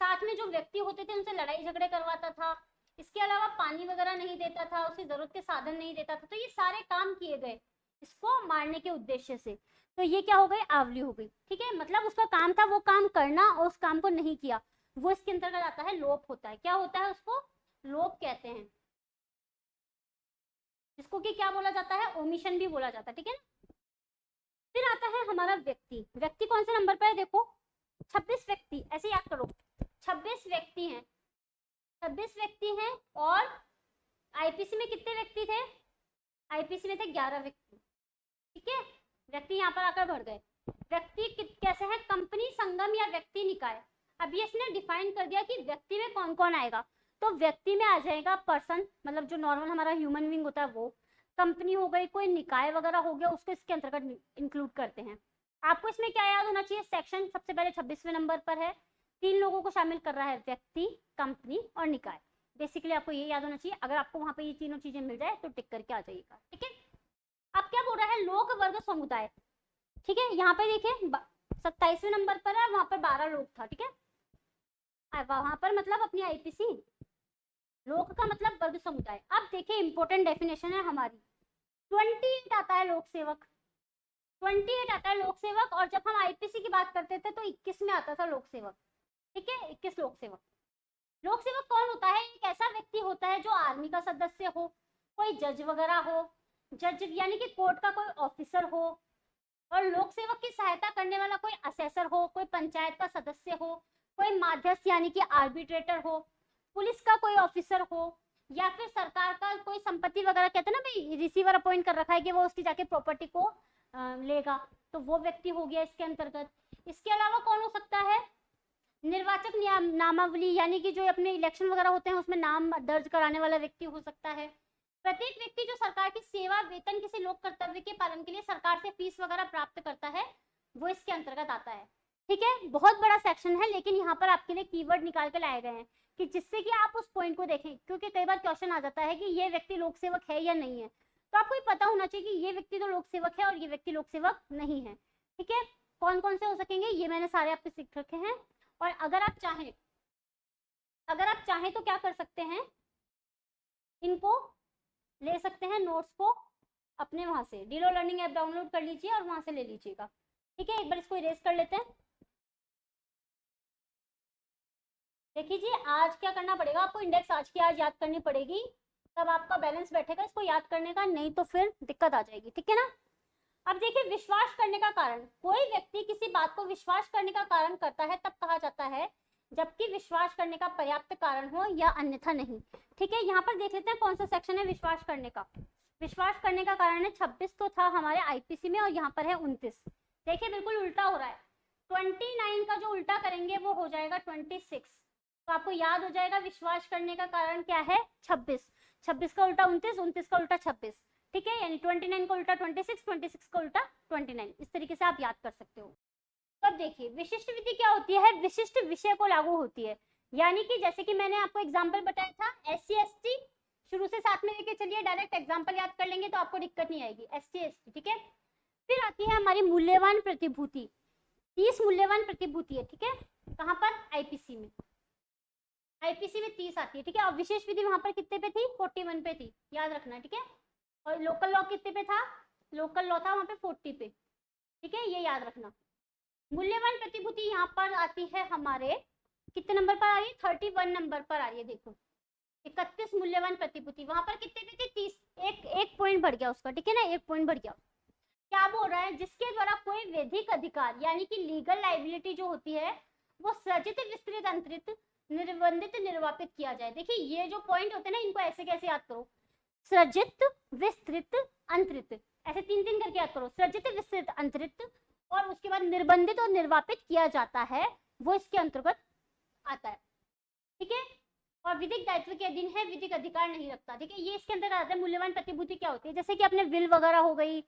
साथ में जो व्यक्ति होते थे उनसे लड़ाई झगड़े करवाता था, इसके अलावा पानी वगैरह नहीं देता था, उसकी जरूरत के साधन नहीं देता था। तो ये सारे काम किए गए इसको मारने के उद्देश्य से, तो ये क्या हो गई, आवली हो गई, ठीक है। मतलब उसका काम था वो काम करना और उस काम को नहीं किया, वो इसके अंतर्गत आता है, लोप होता है। क्या होता है, उसको लोप कहते हैं, जिसको कि क्या बोला जाता है, ओमिशन भी बोला जाता है, ठीक है ना। फिर आता है हमारा व्यक्ति। व्यक्ति कौन से नंबर पर है, देखो 26 व्यक्ति, ऐसे याद करो 26 व्यक्ति हैं, 26 व्यक्ति हैं। और आईपीसी में कितने व्यक्ति थे, आईपीसी में थे 11 व्यक्ति, ठीक है। व्यक्ति यहाँ पर आकर भर गए। व्यक्ति कैसे है, कंपनी, संगम या व्यक्ति निकाय। अभी इसने डिफाइन कर दिया कि व्यक्ति में कौन कौन आएगा, तो व्यक्ति में आ जाएगा पर्सन, मतलब जो नॉर्मल हमारा ह्यूमन बीइंग होता है वो, कंपनी हो गई, कोई निकाय वगैरह हो गया, उसको इसके अंतर्गत इंक्लूड करते हैं। आपको इसमें क्या याद होना चाहिए, सेक्शन सबसे पहले 26वें नंबर पर है, 3 लोगों को शामिल कर रहा है, व्यक्ति, कंपनी और निकाय। बेसिकली आपको ये याद होना चाहिए। अगर आपको वहां पे ये तीनों चीजें मिल जाए तो टिक करके आ जाइएगा, ठीक है। अब क्या बोल रहा है, लोक वर्ग समुदाय, ठीक है। यहाँ पे देखिए 27वें नंबर पर है, वहां पर 12 लोग था, ठीक है। वहां पर मतलब अपनी आईपीसी, लोक का मतलब वर्ग समुदाय। अब देखिए इंपॉर्टेंट डेफिनेशन है हमारी, 28 आता है लोक सेवक, 28 आता है लोक सेवक। और जब हम आईपीसी की बात करते थे तो 21 में आता था लोक सेवक। ठीक है। 21 लोक सेवक। लोक सेवक कौन होता है? एक ऐसा व्यक्ति होता है जो आर्मी का सदस्य हो, कोई जज वगैरह हो, जज यानी कि कोर्ट का कोई ऑफिसर हो, और लोक सेवक की सहायता करने वाला कोई असेसर हो, कोई पंचायत का सदस्य हो, कोई माध्यस्थ यानी कि आर्बिट्रेटर हो, पुलिस का कोई ऑफिसर हो, या फिर सरकार का कोई संपत्ति वगैरह, कहते हैं ना भाई रिसीवर अपॉइंट कर रखा है कि वो उसकी जाके प्रॉपर्टी को लेगा, तो वो व्यक्ति हो गया इसके अंतर्गत। इसके अलावा कौन हो सकता है? निर्वाचक नामावली यानी कि जो अपने इलेक्शन वगैरह होते हैं उसमें नाम दर्ज कराने वाला व्यक्ति हो सकता है। प्रत्येक व्यक्ति जो सरकार की सेवा, वेतन, किसी लोक कर्तव्य के पालन के लिए सरकार से फीस वगैरह प्राप्त करता है, वो इसके अंतर्गत आता है। ठीक है, बहुत बड़ा सेक्शन है, लेकिन यहाँ पर आपके लिए कीवर्ड निकाल के लाए गए हैं कि जिससे कि आप उस पॉइंट को देखें, क्योंकि कई बार क्वेश्चन आ जाता है कि ये व्यक्ति लोक सेवक है या नहीं है, तो आपको ये पता होना चाहिए कि ये व्यक्ति तो लोक सेवक है और ये व्यक्ति लोक सेवक नहीं है। ठीक है, कौन कौन से हो सकेंगे ये मैंने सारे आपको सीख रखे हैं। और अगर आप चाहें तो क्या कर सकते हैं, इनको ले सकते हैं, नोट्स को अपने वहां से डिलो लर्निंग ऐप डाउनलोड कर लीजिए और वहां से ले लीजिएगा। ठीक है, एक बार इसको इरेज कर लेते हैं। देखिए जी, आज क्या करना पड़ेगा आपको, इंडेक्स आज की आज याद करनी पड़ेगी, तब आपका बैलेंस बैठेगा इसको याद करने का, नहीं तो फिर दिक्कत आ जाएगी। ठीक है ना। अब देखिए, विश्वास करने का कारण, कोई व्यक्ति किसी बात को विश्वास करने का कारण करता है तब कहा जाता है जबकि विश्वास करने का पर्याप्त कारण हो या अन्यथा नहीं। ठीक है, यहाँ पर देख लेते हैं कौन सा सेक्शन है विश्वास करने का। विश्वास करने का कारण है 26 तो था हमारे आईपीसी में और यहाँ पर है 29। देखिए बिल्कुल उल्टा हो रहा है, 29 का जो उल्टा करेंगे वो हो जाएगा 26। तो आपको याद हो जाएगा विश्वास करने का कारण क्या है, 26, 26 का उल्टा 29, 29 का उल्टा 26। ठीक है, यानी 29 का उल्टा 26, 26 का उल्टा 29। इस तरीके से आप याद कर सकते हो। तो अब देखिए विशिष्ट विधि क्या होती है, विशिष्ट विषय को लागू होती है, यानी कि जैसे कि मैंने आपको एग्जांपल बताया था, SC ST शुरू से साथ में लेके चलिए, डायरेक्ट एग्जांपल याद कर लेंगे तो आपको दिक्कत नहीं आएगी। SC ST ठीक है। फिर आती है हमारी मूल्यवान प्रतिभूति, 30 मूल्यवान प्रतिभूति है। ठीक है, कहाँ पर, आईपीसी में, आईपीसी में 30 आती है। ठीक है, और विशेष विधि वहां पर कितने पे थी, 41 पे थी, याद रखना। ठीक है, और लोकल लॉ कितने पे था, लोकल लॉ था वहां पे 40 पे। ठीक है, ये याद रखना। मूल्यवान प्रतिभूति यहाँ पर आती है हमारे कितने नंबर पर आ रही है, 31 नंबर पर आ रही है। देखो 31 मूल्यवान प्रतिभूति, वहां पर कितने पे थी, 30, एक पॉइंट बढ़ गया उसका। ठीक है ना, एक पॉइंट बढ़ गया। क्या बोल रहा है, जिसके द्वारा कोई वैधिक अधिकार यानी कि लीगल लाइबिलिटी जो होती है वो सृजित, विस्तृत, अंतरित, निर्बंधित, निर्वापित किया जाए। देखिए ये जो पॉइंट होते हैं ना, इनको ऐसे कैसे याद करो, सृजित, विस्तृत, अंतरित, ऐसे तीन तीन करके याद करो, सृजित, विस्तृत, अंतरित, और उसके बाद निर्बंधित और निर्वापित किया जाता है, वो इसके अंतर्गत आता है। ठीक है, और विधिक दायित्व के अधीन है, विधिक अधिकार नहीं रखता। ठीक है, ये इसके अंतर्गत आता है। मूल्यवान प्रतिभूति क्या होती है, जैसे कि अपने विल वगैरह हो गई,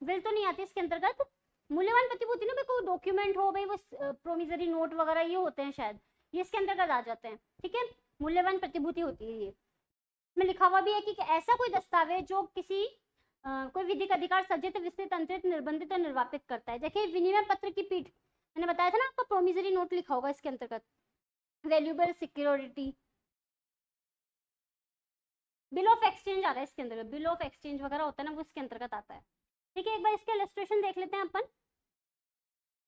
विल तो नहीं आती इसके अंतर्गत। मूल्यवान प्रतिभूति ना कोई डॉक्यूमेंट हो भाई, वो प्रोमिसरी नोट वगैरह ये होते हैं शायद, ये इसके अंतर्गत आ जाते हैं। ठीक है, मूल्यवान प्रतिभूति होती है। ये में लिखा हुआ भी है कि ऐसा कोई दस्तावेज जो किसी कोई विधिक अधिकार सज्जित, विस्तृत, अंतरित, निर्बंधित और निर्वापित करता है। देखिए विनिमय पत्र की पीठ, मैंने बताया था ना आपको, प्रोमिसरी नोट लिखा होगा इसके अंतर्गत, valuable security, bill of exchange आ रहा है इसके अंतर्गत, बिल ऑफ एक्सचेंज वगैरह होता है ना, वो इसके अंतर्गत आता है। ठीक है, एक बार इसके इलस्ट्रेशन देख लेते हैं अपन।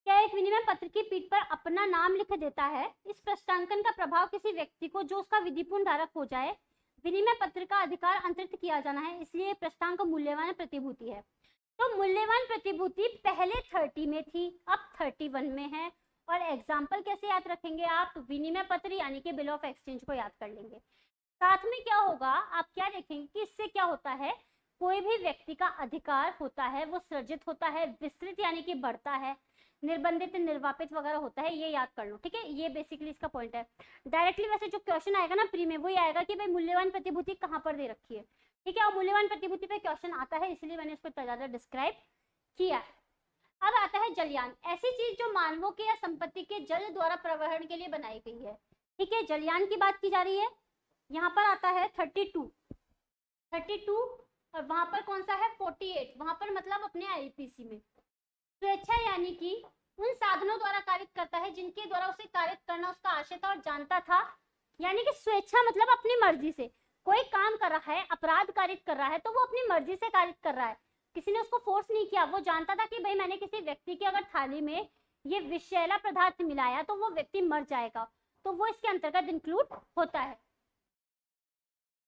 क्या एक विनिमय पत्र की पीठ पर अपना नाम लिख देता है, इस प्रस्तांकन का प्रभाव किसी व्यक्ति को जो उसका विधिपूर्ण धारक हो जाए, विनिमय पत्र का अधिकार अंतरित किया जाना है, इसलिए प्रस्तांक मूल्यवान प्रतिभूति है। तो मूल्यवान प्रतिभूति पहले 30 में थी, अब 31 में है। और एग्जाम्पल कैसे याद रखेंगे आप, विनिमय पत्र यानी कि बिल ऑफ एक्सचेंज को याद कर लेंगे। साथ में क्या होगा, आप क्या देखेंगे कि इससे क्या होता है, कोई भी व्यक्ति का अधिकार होता है वो सृजित होता है, विस्तृत यानी कि बढ़ता है, निर्बंधित, निर्वापित वगैरह होता है, ये याद कर लो। ठीक है, ये बेसिकली इसका पॉइंट है। डायरेक्टली वैसे जो क्वेश्चन आएगा ना प्री में, वही आएगा कि भाई मूल्यवान प्रतिभूति कहाँ पर दे रखी है। ठीक है, और मूल्यवान प्रतिभूति पे क्वेश्चन आता है, इसलिए मैंने इसको ज्यादा डिस्क्राइब किया। अब आता है जलयान, ऐसी चीज जो मानवों के या संपत्ति के जल द्वारा प्रवहन के लिए बनाई गई है। ठीक है, जलयान की बात की जा रही है। यहाँ पर आता है 32 और वहां पर कौन सा है 48, वहां पर मतलब अपने आईपीसी में। स्वेच्छा यानी कि उन साधनों द्वारा कारित करता है जिनके द्वारा उसे कारित करना उसका आशय था और जानता था, यानी कि स्वेच्छा मतलब अपनी मर्जी से कोई काम कर रहा है, अपराध कारित कर रहा है तो वो अपनी मर्जी से कारित कर रहा है, किसी ने उसको फोर्स नहीं किया। वो जानता था कि भाई मैंने किसी व्यक्ति की अगर थाली में ये विषैला पदार्थ मिलाया तो वो व्यक्ति मर जाएगा, तो वो इसके अंतर्गत इंक्लूड होता है।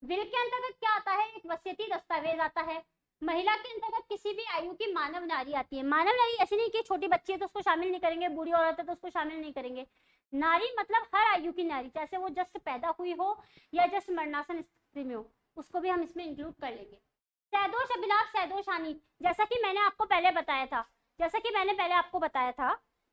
विल के अंतर्गत क्या आता है? एक वसीयती दस्तावेज आता है। महिला के अंतर्गत किसी भी आयु की मानव नारी आती है। मानव नारी ऐसे नहीं कि छोटी बच्ची है तो उसको शामिल नहीं करेंगे, बूढ़ी औरत है तो उसको शामिल नहीं करेंगे। नारी मतलब हर आयु की नारी, चाहे वो जस्ट पैदा हुई हो या जस्ट मरणासन स्थिति में हो, उसको भी हम इसमें इंक्लूड कर लेंगे। सैदोष अभिलाप सैदोष हानि, जैसा कि मैंने आपको पहले बताया था,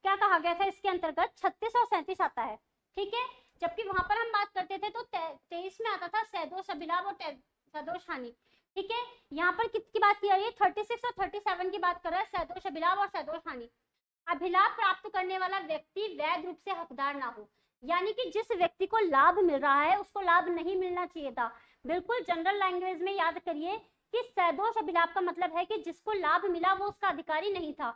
क्या कहा गया था इसके अंतर्गत 36 और 37 आता है, ठीक है। जबकि वहां पर हम बात करते थे तो 23 में आता था सैदोष अभिलाप और सैदोष हानि, ठीक है। यहाँ पर किसकी बात की जा रही है? 36 और 37 की बात कर रहा है, सैदोष अभिलाप और सैदोष हानि। अभिलाप प्राप्त करने वाला व्यक्ति वैध रूप से हकदार ना हो, यानी कि जिस व्यक्ति को लाभ मिल रहा है उसको लाभ नहीं मिलना चाहिए था। बिल्कुल जनरल लैंग्वेज में याद करिए कि सैदोष अभिलाप का मतलब है कि जिसको लाभ मिला वो उसका अधिकारी नहीं था।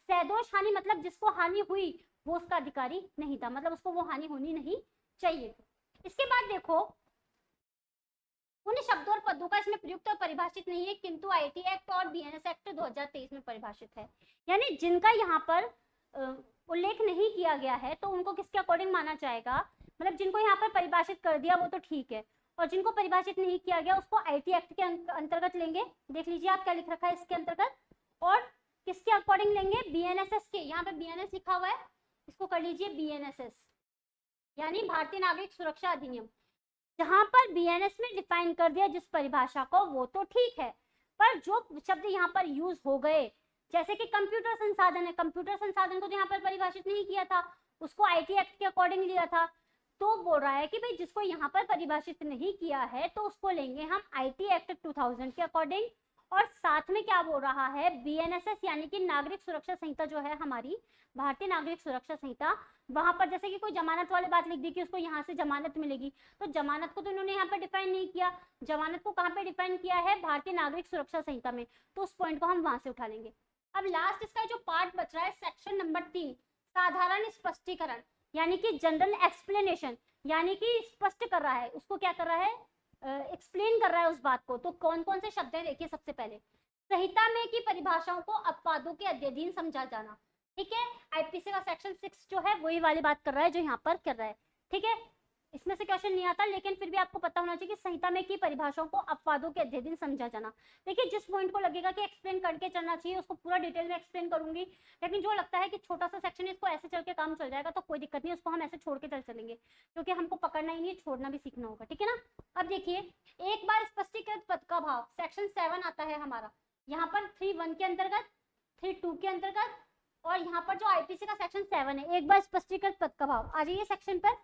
सैदोष हानि मतलब जिसको हानि हुई वो उसका अधिकारी नहीं था, मतलब उसको वो हानि होनी नहीं चाहिए थी। इसके बाद देखो, उन शब्दों और पदों का इसमें प्रयुक्त और परिभाषित नहीं है, किंतु आईटी एक्ट और बीएनएस एक्ट 2023 में परिभाषित है। यानी जिनका यहाँ पर उल्लेख नहीं किया गया है तो उनको किसके अकॉर्डिंग माना जाएगा? मतलब जिनको यहाँ पर परिभाषित कर दिया वो तो ठीक है, और जिनको परिभाषित नहीं किया गया उसको आईटी एक्ट के अंतर्गत लेंगे। देख लीजिए आप क्या लिख रखा है इसके अंतर्गत, और किसके अकॉर्डिंग लेंगे? बीएनएसएस के। यहाँ पे बीएनएस लिखा हुआ है, इसको कर लीजिए बीएनएसएस, यानी भारतीय नागरिक सुरक्षा अधिनियम। जहां पर बीएनएस में डिफाइन कर दिया जिस परिभाषा को, वो तो ठीक है, पर जो शब्द यहाँ पर यूज हो गए, जैसे कि कंप्यूटर संसाधन है, कंप्यूटर संसाधन को तो यहाँ पर परिभाषित नहीं किया था, उसको आईटी एक्ट के अकॉर्डिंग लिया था। तो बोल रहा है कि भाई जिसको यहाँ पर परिभाषित नहीं किया है तो उसको लेंगे हम आईटी एक्ट 2000 के अकॉर्डिंग। और साथ में क्या बोल रहा है? बीएनएसएस यानी कि नागरिक सुरक्षा संहिता जो है हमारी भारतीय नागरिक सुरक्षा संहिता, वहां पर जैसे कि कोई जमानत वाली बात लिख दी कि उसको यहाँ से जमानत मिलेगी, तो जमानत को तो इन्होंने यहाँ पर डिफाइन नहीं किया। जमानत को कहाँ पे डिफाइन किया है? भारतीय नागरिक सुरक्षा संहिता में, तो उस पॉइंट को हम वहां से उठा लेंगे। अब लास्ट इसका जो पार्ट बच रहा है सेक्शन नंबर 3, साधारण स्पष्टीकरण, यानी कि जनरल एक्सप्लेनेशन, यानी कि स्पष्ट कर रहा है, उसको क्या कर रहा है? एक्सप्लेन कर रहा है उस बात को। तो कौन कौन से शब्द है देखिए। सबसे पहले संहिता में की परिभाषाओं को अपवादों के अध्ययन समझा जाना, ठीक है। आईपीसी का सेक्शन 6 जो है वही वाली बात कर रहा है जो यहाँ पर कर रहा है, ठीक है। इसमें से क्वेश्चन नहीं आता, लेकिन फिर भी आपको पता होना चाहिए कि संहिता में की परिभाषाओं को अपवादों के अध्ययन समझा जाना। देखिए जिस पॉइंट को लगेगा कि एक्सप्लेन करके चलना चाहिए उसको पूरा डिटेल में एक्सप्लेन करूंगी, लेकिन जो लगता है कि छोटा सा सेक्शन है इसको ऐसे चल के काम चल जाएगा तो कोई दिक्कत नहीं, उसको हम ऐसे छोड़ के चल चलेंगे, क्योंकि हमको पकड़ना ही नहीं, छोड़ना भी सीखना होगा, ठीक है ना। अब देखिए, एक बार स्पष्टीकृत पद का भाव, सेक्शन 7 आता है हमारा, यहाँ पर 3(1) के अंतर्गत, 3(2) के अंतर्गत, और यहाँ पर जो आईपीसी का सेक्शन 7 है, एक बार स्पष्टीकृत पद का भाव। आ जाइए सेक्शन पर,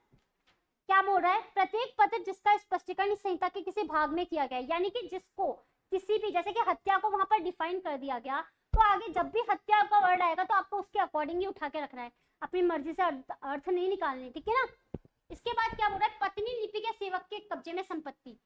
क्या बोल रहा है? प्रत्येक पद जिसका स्पष्टीकरण संहिता के किसी भाग में किया गया, यानी कि जिसको किसी भी, जैसे कि हत्या को वहां पर डिफाइन कर दिया गया, तो आगे जब भी हत्या का वर्ड आएगा तो आपको उसके अकॉर्डिंग ही उठा के रखना है, अपनी मर्जी से अर्थ नहीं निकालने, ठीक है ना। इसके बाद क्या बोल रहा है? पत्नी लिपि के सेवक के कब्जे में संपत्ति,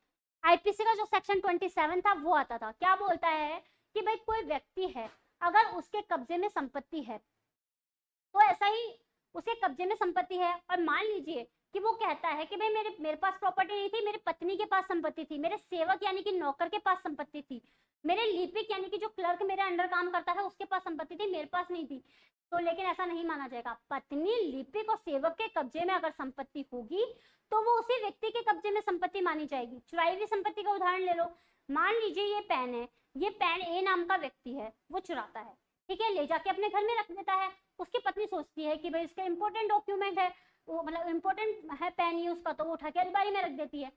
आईपीसी का जो सेक्शन 27 था वो आता था। क्या बोलता है कि भाई कोई व्यक्ति है, अगर उसके कब्जे में संपत्ति है, तो ऐसा ही उसके कब्जे में संपत्ति है, और मान लीजिए कि वो कहता है कि भाई मेरे पास प्रॉपर्टी नहीं थी, मेरी पत्नी के पास संपत्ति थी, मेरे सेवक यानी कि नौकर के पास संपत्ति थी, मेरे लिपिक यानी कि जो क्लर्क मेरे अंडर काम करता है उसके पास संपत्ति थी, मेरे पास नहीं थी, तो लेकिन ऐसा नहीं माना जाएगा। पत्नी, लिपिक और सेवक के कब्जे में अगर संपत्ति होगी तो वो उसी व्यक्ति के कब्जे में संपत्ति मानी जाएगी। चुराई हुई संपत्ति का उदाहरण ले लो, मान लीजिए ये पेन है, ये पेन ए नाम का व्यक्ति है, वो चुराता है, ठीक है, ले जाके अपने घर में रख देता है। उसकी पत्नी सोचती है कि भाई इसका इंपॉर्टेंट डॉक्यूमेंट है, वो मतलब इंपॉर्टेंट है पेन ये उसका, तो वो उठा के अलमारी में रख देती है।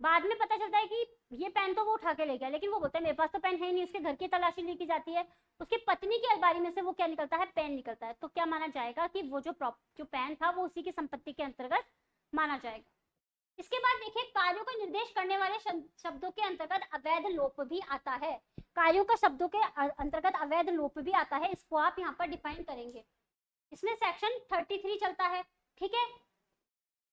बाद में पता चलता है कि ये पेन तो वो उठा के ले गया, लेकिन वो बोलता है मेरे पास तो पेन है नहीं, उसके घर की तलाशी लेके जाती है, उसकी पत्नी की अलमारी में से वो क्या निकलता है? पेन निकलता है। तो क्या माना जाएगा कि वो जो पेन था वो उसी की संपत्ति के अंतर्गत माना जाएगा। इसके बाद देखिए, कार्यों का निर्देश करने वाले शब्दों के अंतर्गत अवैध लोप भी आता है। कार्यों का शब्दों के अंतर्गत अवैध लोप भी आता है, इसको आप यहाँ पर डिफाइन करेंगे। इसमें सेक्शन 33 चलता है, ठीक है।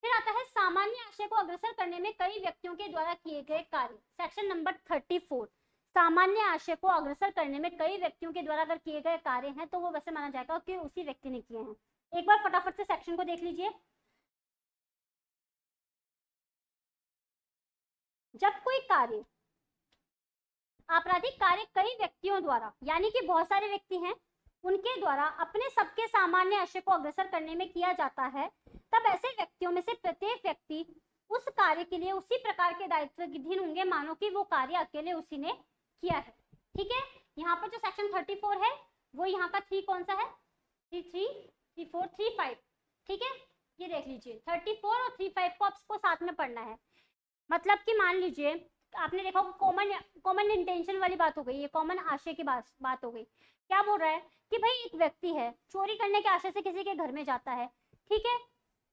फिर आता है सामान्य आशय को अग्रसर करने में कई व्यक्तियों के द्वारा किए गए कार्य, सेक्शन नंबर 34। सामान्य आशय को अग्रसर करने में कई व्यक्तियों के द्वारा अगर किए गए कार्य हैं तो वो वैसे माना जाएगा कि उसी व्यक्ति ने किए हैं। एक बार फटाफट से सेक्शन को देख लीजिए। जब कोई कार्य, आपराधिक कार्य कई व्यक्तियों द्वारा, यानी कि बहुत सारे व्यक्ति हैं, उनके द्वारा अपने सबके सामान्य आशय को अग्रसर करने में किया जाता है, तब ऐसे व्यक्तियों में से प्रत्येक व्यक्ति उस कार्य के लिए उसी प्रकार के दायित्वहीन होंगे मानो कि वो कार्य अकेले उसी ने किया है। ठीक है, यहाँ पर जो सेक्शन 34 है वो यहाँ का 3 कौन सा है, 33, 34, 35। ठीक है, ये देख लीजिए 34 और 35 को आपको साथ में पढ़ना है। मतलब कि मान लीजिए आपने देखा कॉमन इंटेंशन वाली बात हो गई, ये कॉमन आशय की बात हो गई। क्या बोल रहा है कि भाई एक व्यक्ति है चोरी करने के आशय से किसी के घर में जाता है, ठीक है,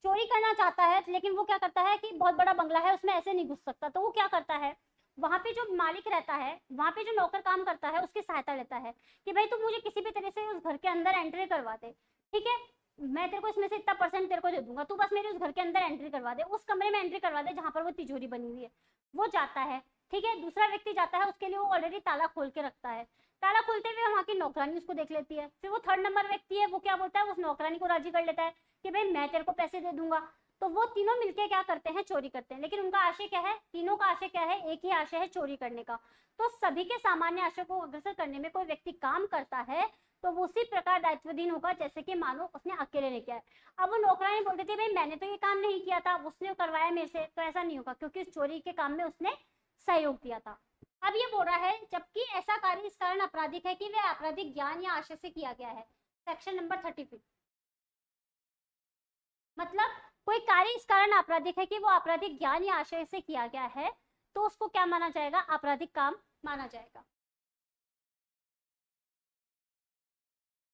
चोरी करना चाहता है, लेकिन वो क्या करता है कि बहुत बड़ा बंगला है उसमें ऐसे नहीं घुस सकता, तो वो क्या करता है, वहां पे जो मालिक रहता है, वहां पे जो नौकर काम करता है उसकी सहायता लेता है कि भाई तू मुझे किसी भी तरह से उस घर के अंदर एंट्री करवा दे, ठीक है, मैं तेरे को इसमें से इतना % तेरे को दे दूंगा, तू बस मेरे उस घर के अंदर एंट्री करवा दे, उस कमरे में एंट्री करवा दे जहां पर वो तिजोरी बनी हुई है। वो जाता है, ठीक है, दूसरा व्यक्ति जाता है, उसके लिए वो ऑलरेडी ताला खोल के रखता है, ताला खोलते हुए वहां की नौकरानी उसको देख लेती है, फिर वो 3rd नंबर व्यक्ति है, वो क्या बोलता है, उस नौकरानी को राजी कर लेता है कि भाई मैं तेरे को पैसे दे दूंगा। तो वो तीनों मिलके क्या करते हैं, चोरी करते हैं, लेकिन उनका आशय क्या है, तीनों का आशय क्या है, एक ही आशय है, चोरी करने का। तो सभी के सामान्य आशय को अग्रसर करने में कोई व्यक्ति काम करता है तो वो उसी प्रकार दायित्वहीन होगा जैसे कि मानो उसने अकेले ने किया है। अब वो नौकरानी बोलती थी भाई मैंने तो ये काम नहीं किया था, उसने करवाया मेरे से, तो ऐसा नहीं होगा क्योंकि उस चोरी के काम में उसने सहयोग दिया था। अब ये बोल रहा है जबकि ऐसा कार्य इस कारण आपराधिक है कि वह आपराधिक ज्ञान या आशय से किया गया है, सेक्शन नंबर 35। मतलब कोई कार्य इस कारण आपराधिक है कि वो आपराधिक ज्ञान या आशय से किया गया है, तो उसको क्या माना जाएगा, आपराधिक काम माना जाएगा।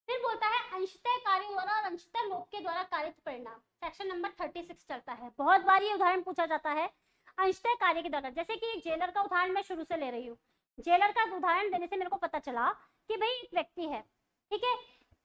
फिर बोलता है अंशतः कार्य द्वारा और अंशतः लोक के द्वारा कारित परिणाम, सेक्शन नंबर 36 चलता है। बहुत बार ये उदाहरण पूछा जाता है अंशतः कार्य के द्वारा, जैसे कि एक जेलर का उदाहरण मैं शुरू से ले रही हूँ। जेलर का उदाहरण देने से मेरे को पता चला कि भाई एक व्यक्ति है, ठीक है,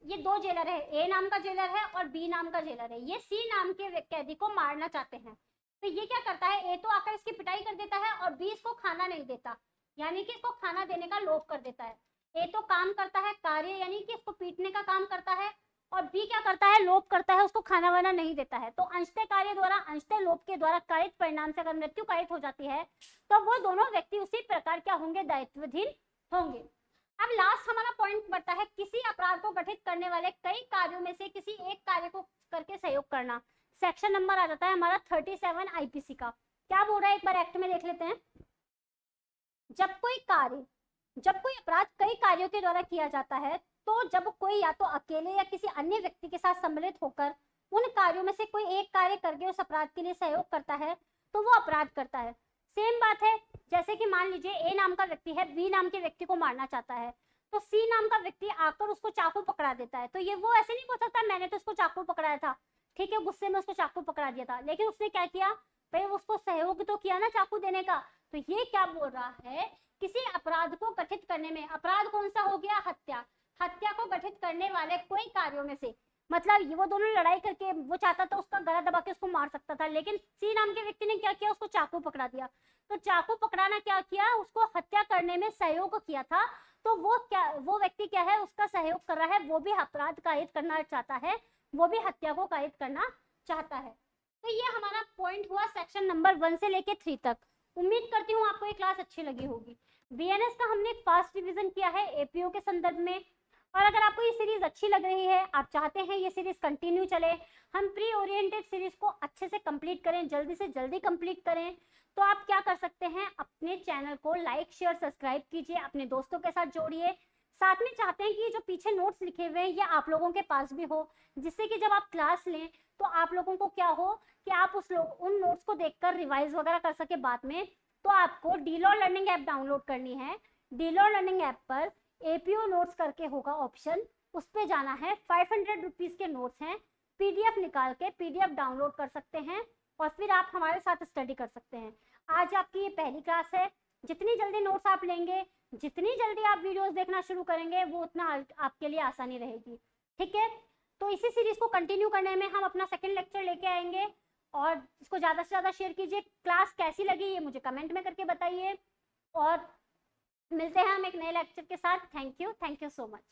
ये 2 जेलर है, ए नाम का जेलर है और बी नाम का जेलर है, ये सी नाम के कैदी को मारना चाहते हैं। तो ये क्या करता है, ए तो आकर इसकी पिटाई कर देता है और बी इसको खाना नहीं देता, यानी कि इसको खाना देने का लोभ कर देता है। ए तो काम करता है कार्य, यानी कि इसको पीटने का काम करता है, और बी क्या करता है, लोभ करता है, उसको खाना वाना नहीं देता है। तो अंशतः कार्य द्वारा अंशतः लोभ के द्वारा कारित परिणाम से अगर मृत्यु कारित हो जाती है तो वो दोनों व्यक्ति उसी प्रकार क्या होंगे, दायित्वहीन होंगे। अब लास्ट हमारा पॉइंट बढ़ता है किसी अपराध को गठित करने वाले कई कार्यों में से किसी एक कार्य को करके सहयोग करना। सेक्शन नंबर आ जाता है हमारा 37 आईपीसी का। क्या बोल रहा है, एक बार एक्ट में देख लेते हैं। जब कोई अपराध कई कार्यों के द्वारा किया जाता है, तो जब कोई या तो अकेले या किसी अन्य व्यक्ति के साथ सम्मिलित होकर उन कार्यों में से कोई एक कार्य करके उस अपराध के लिए सहयोग करता है तो वो अपराध करता है। सेम बात है, जैसे कि मान लीजिए ए नाम का व्यक्ति है, बी नाम के व्यक्ति को मारना चाहता है, तो सी नाम का व्यक्ति आकर उसको चाकू पकड़ा देता है, तो ये वो ऐसे नहीं बोल सकता मैंने तो उसको चाकू पकड़ाया था, ठीक है, गुस्से में उसको चाकू पकड़ा दिया था, लेकिन उसने क्या किया, भाई उसको सहयोग तो किया ना चाकू देने का। तो ये क्या बोल रहा है, किसी अपराध को गठित करने में, अपराध कौन सा हो गया, हत्या, हत्या को गठित करने वाले कोई कार्यों में से, मतलब वो दोनों लड़ाई करके वो चाहता था उसका गला दबा के उसको मार सकता था, लेकिन सी नाम के व्यक्ति ने क्या किया, उसको चाकू पकड़ा दिया। तो चाकू पकड़ाना क्या किया, उसको हत्या करने में सहयोग किया था, तो वो व्यक्ति क्या है, उसका सहयोग कर रहा है, वो भी अपराध कायद करना चाहता है, वो भी हत्या को कायद करना चाहता है। तो ये हमारा पॉइंट हुआ सेक्शन नंबर 1 से लेके 3 तक। उम्मीद करती हूँ आपको ये क्लास अच्छी लगी होगी। बीएनएस का हमने एक फास्ट रिवीजन किया है एपीओ के संदर्भ में, और अगर आपको ये सीरीज अच्छी लग रही है, आप चाहते हैं ये सीरीज कंटिन्यू चले, हम प्री ओरिएंटेड सीरीज को अच्छे से कंप्लीट करें, जल्दी से जल्दी कंप्लीट करें, तो आप क्या कर सकते हैं, अपने चैनल को लाइक शेयर सब्सक्राइब कीजिए, अपने दोस्तों के साथ जोड़िए। साथ में चाहते हैं कि जो पीछे नोट्स लिखे हुए हैं ये आप लोगों के पास भी हो, जिससे कि जब आप क्लास लें तो आप लोगों को क्या हो कि आप उन नोट्स को देखकर रिवाइज वगैरह कर सके बाद में। तो आपको डीलॉ लर्निंग ऐप डाउनलोड करनी है। डीलॉ लर्निंग ऐप पर एपीओ नोट्स करके होगा ऑप्शन, उस पर जाना है, 500 रुपीज के नोट्स हैं, पीडीएफ निकाल के पीडीएफ डाउनलोड कर सकते हैं और फिर आप हमारे साथ स्टडी कर सकते हैं। आज आपकी ये पहली क्लास है, जितनी जल्दी नोट्स आप लेंगे, जितनी जल्दी आप वीडियोस देखना शुरू करेंगे, वो उतना आपके लिए आसानी रहेगी, ठीक है। तो इसी सीरीज को कंटिन्यू करने में हम अपना सेकंड लेक्चर लेके आएंगे, और इसको ज़्यादा से ज़्यादा शेयर कीजिए। क्लास कैसी लगी ये मुझे कमेंट में करके बताइए, और मिलते हैं हम एक नए लेक्चर के साथ। Thank you so much.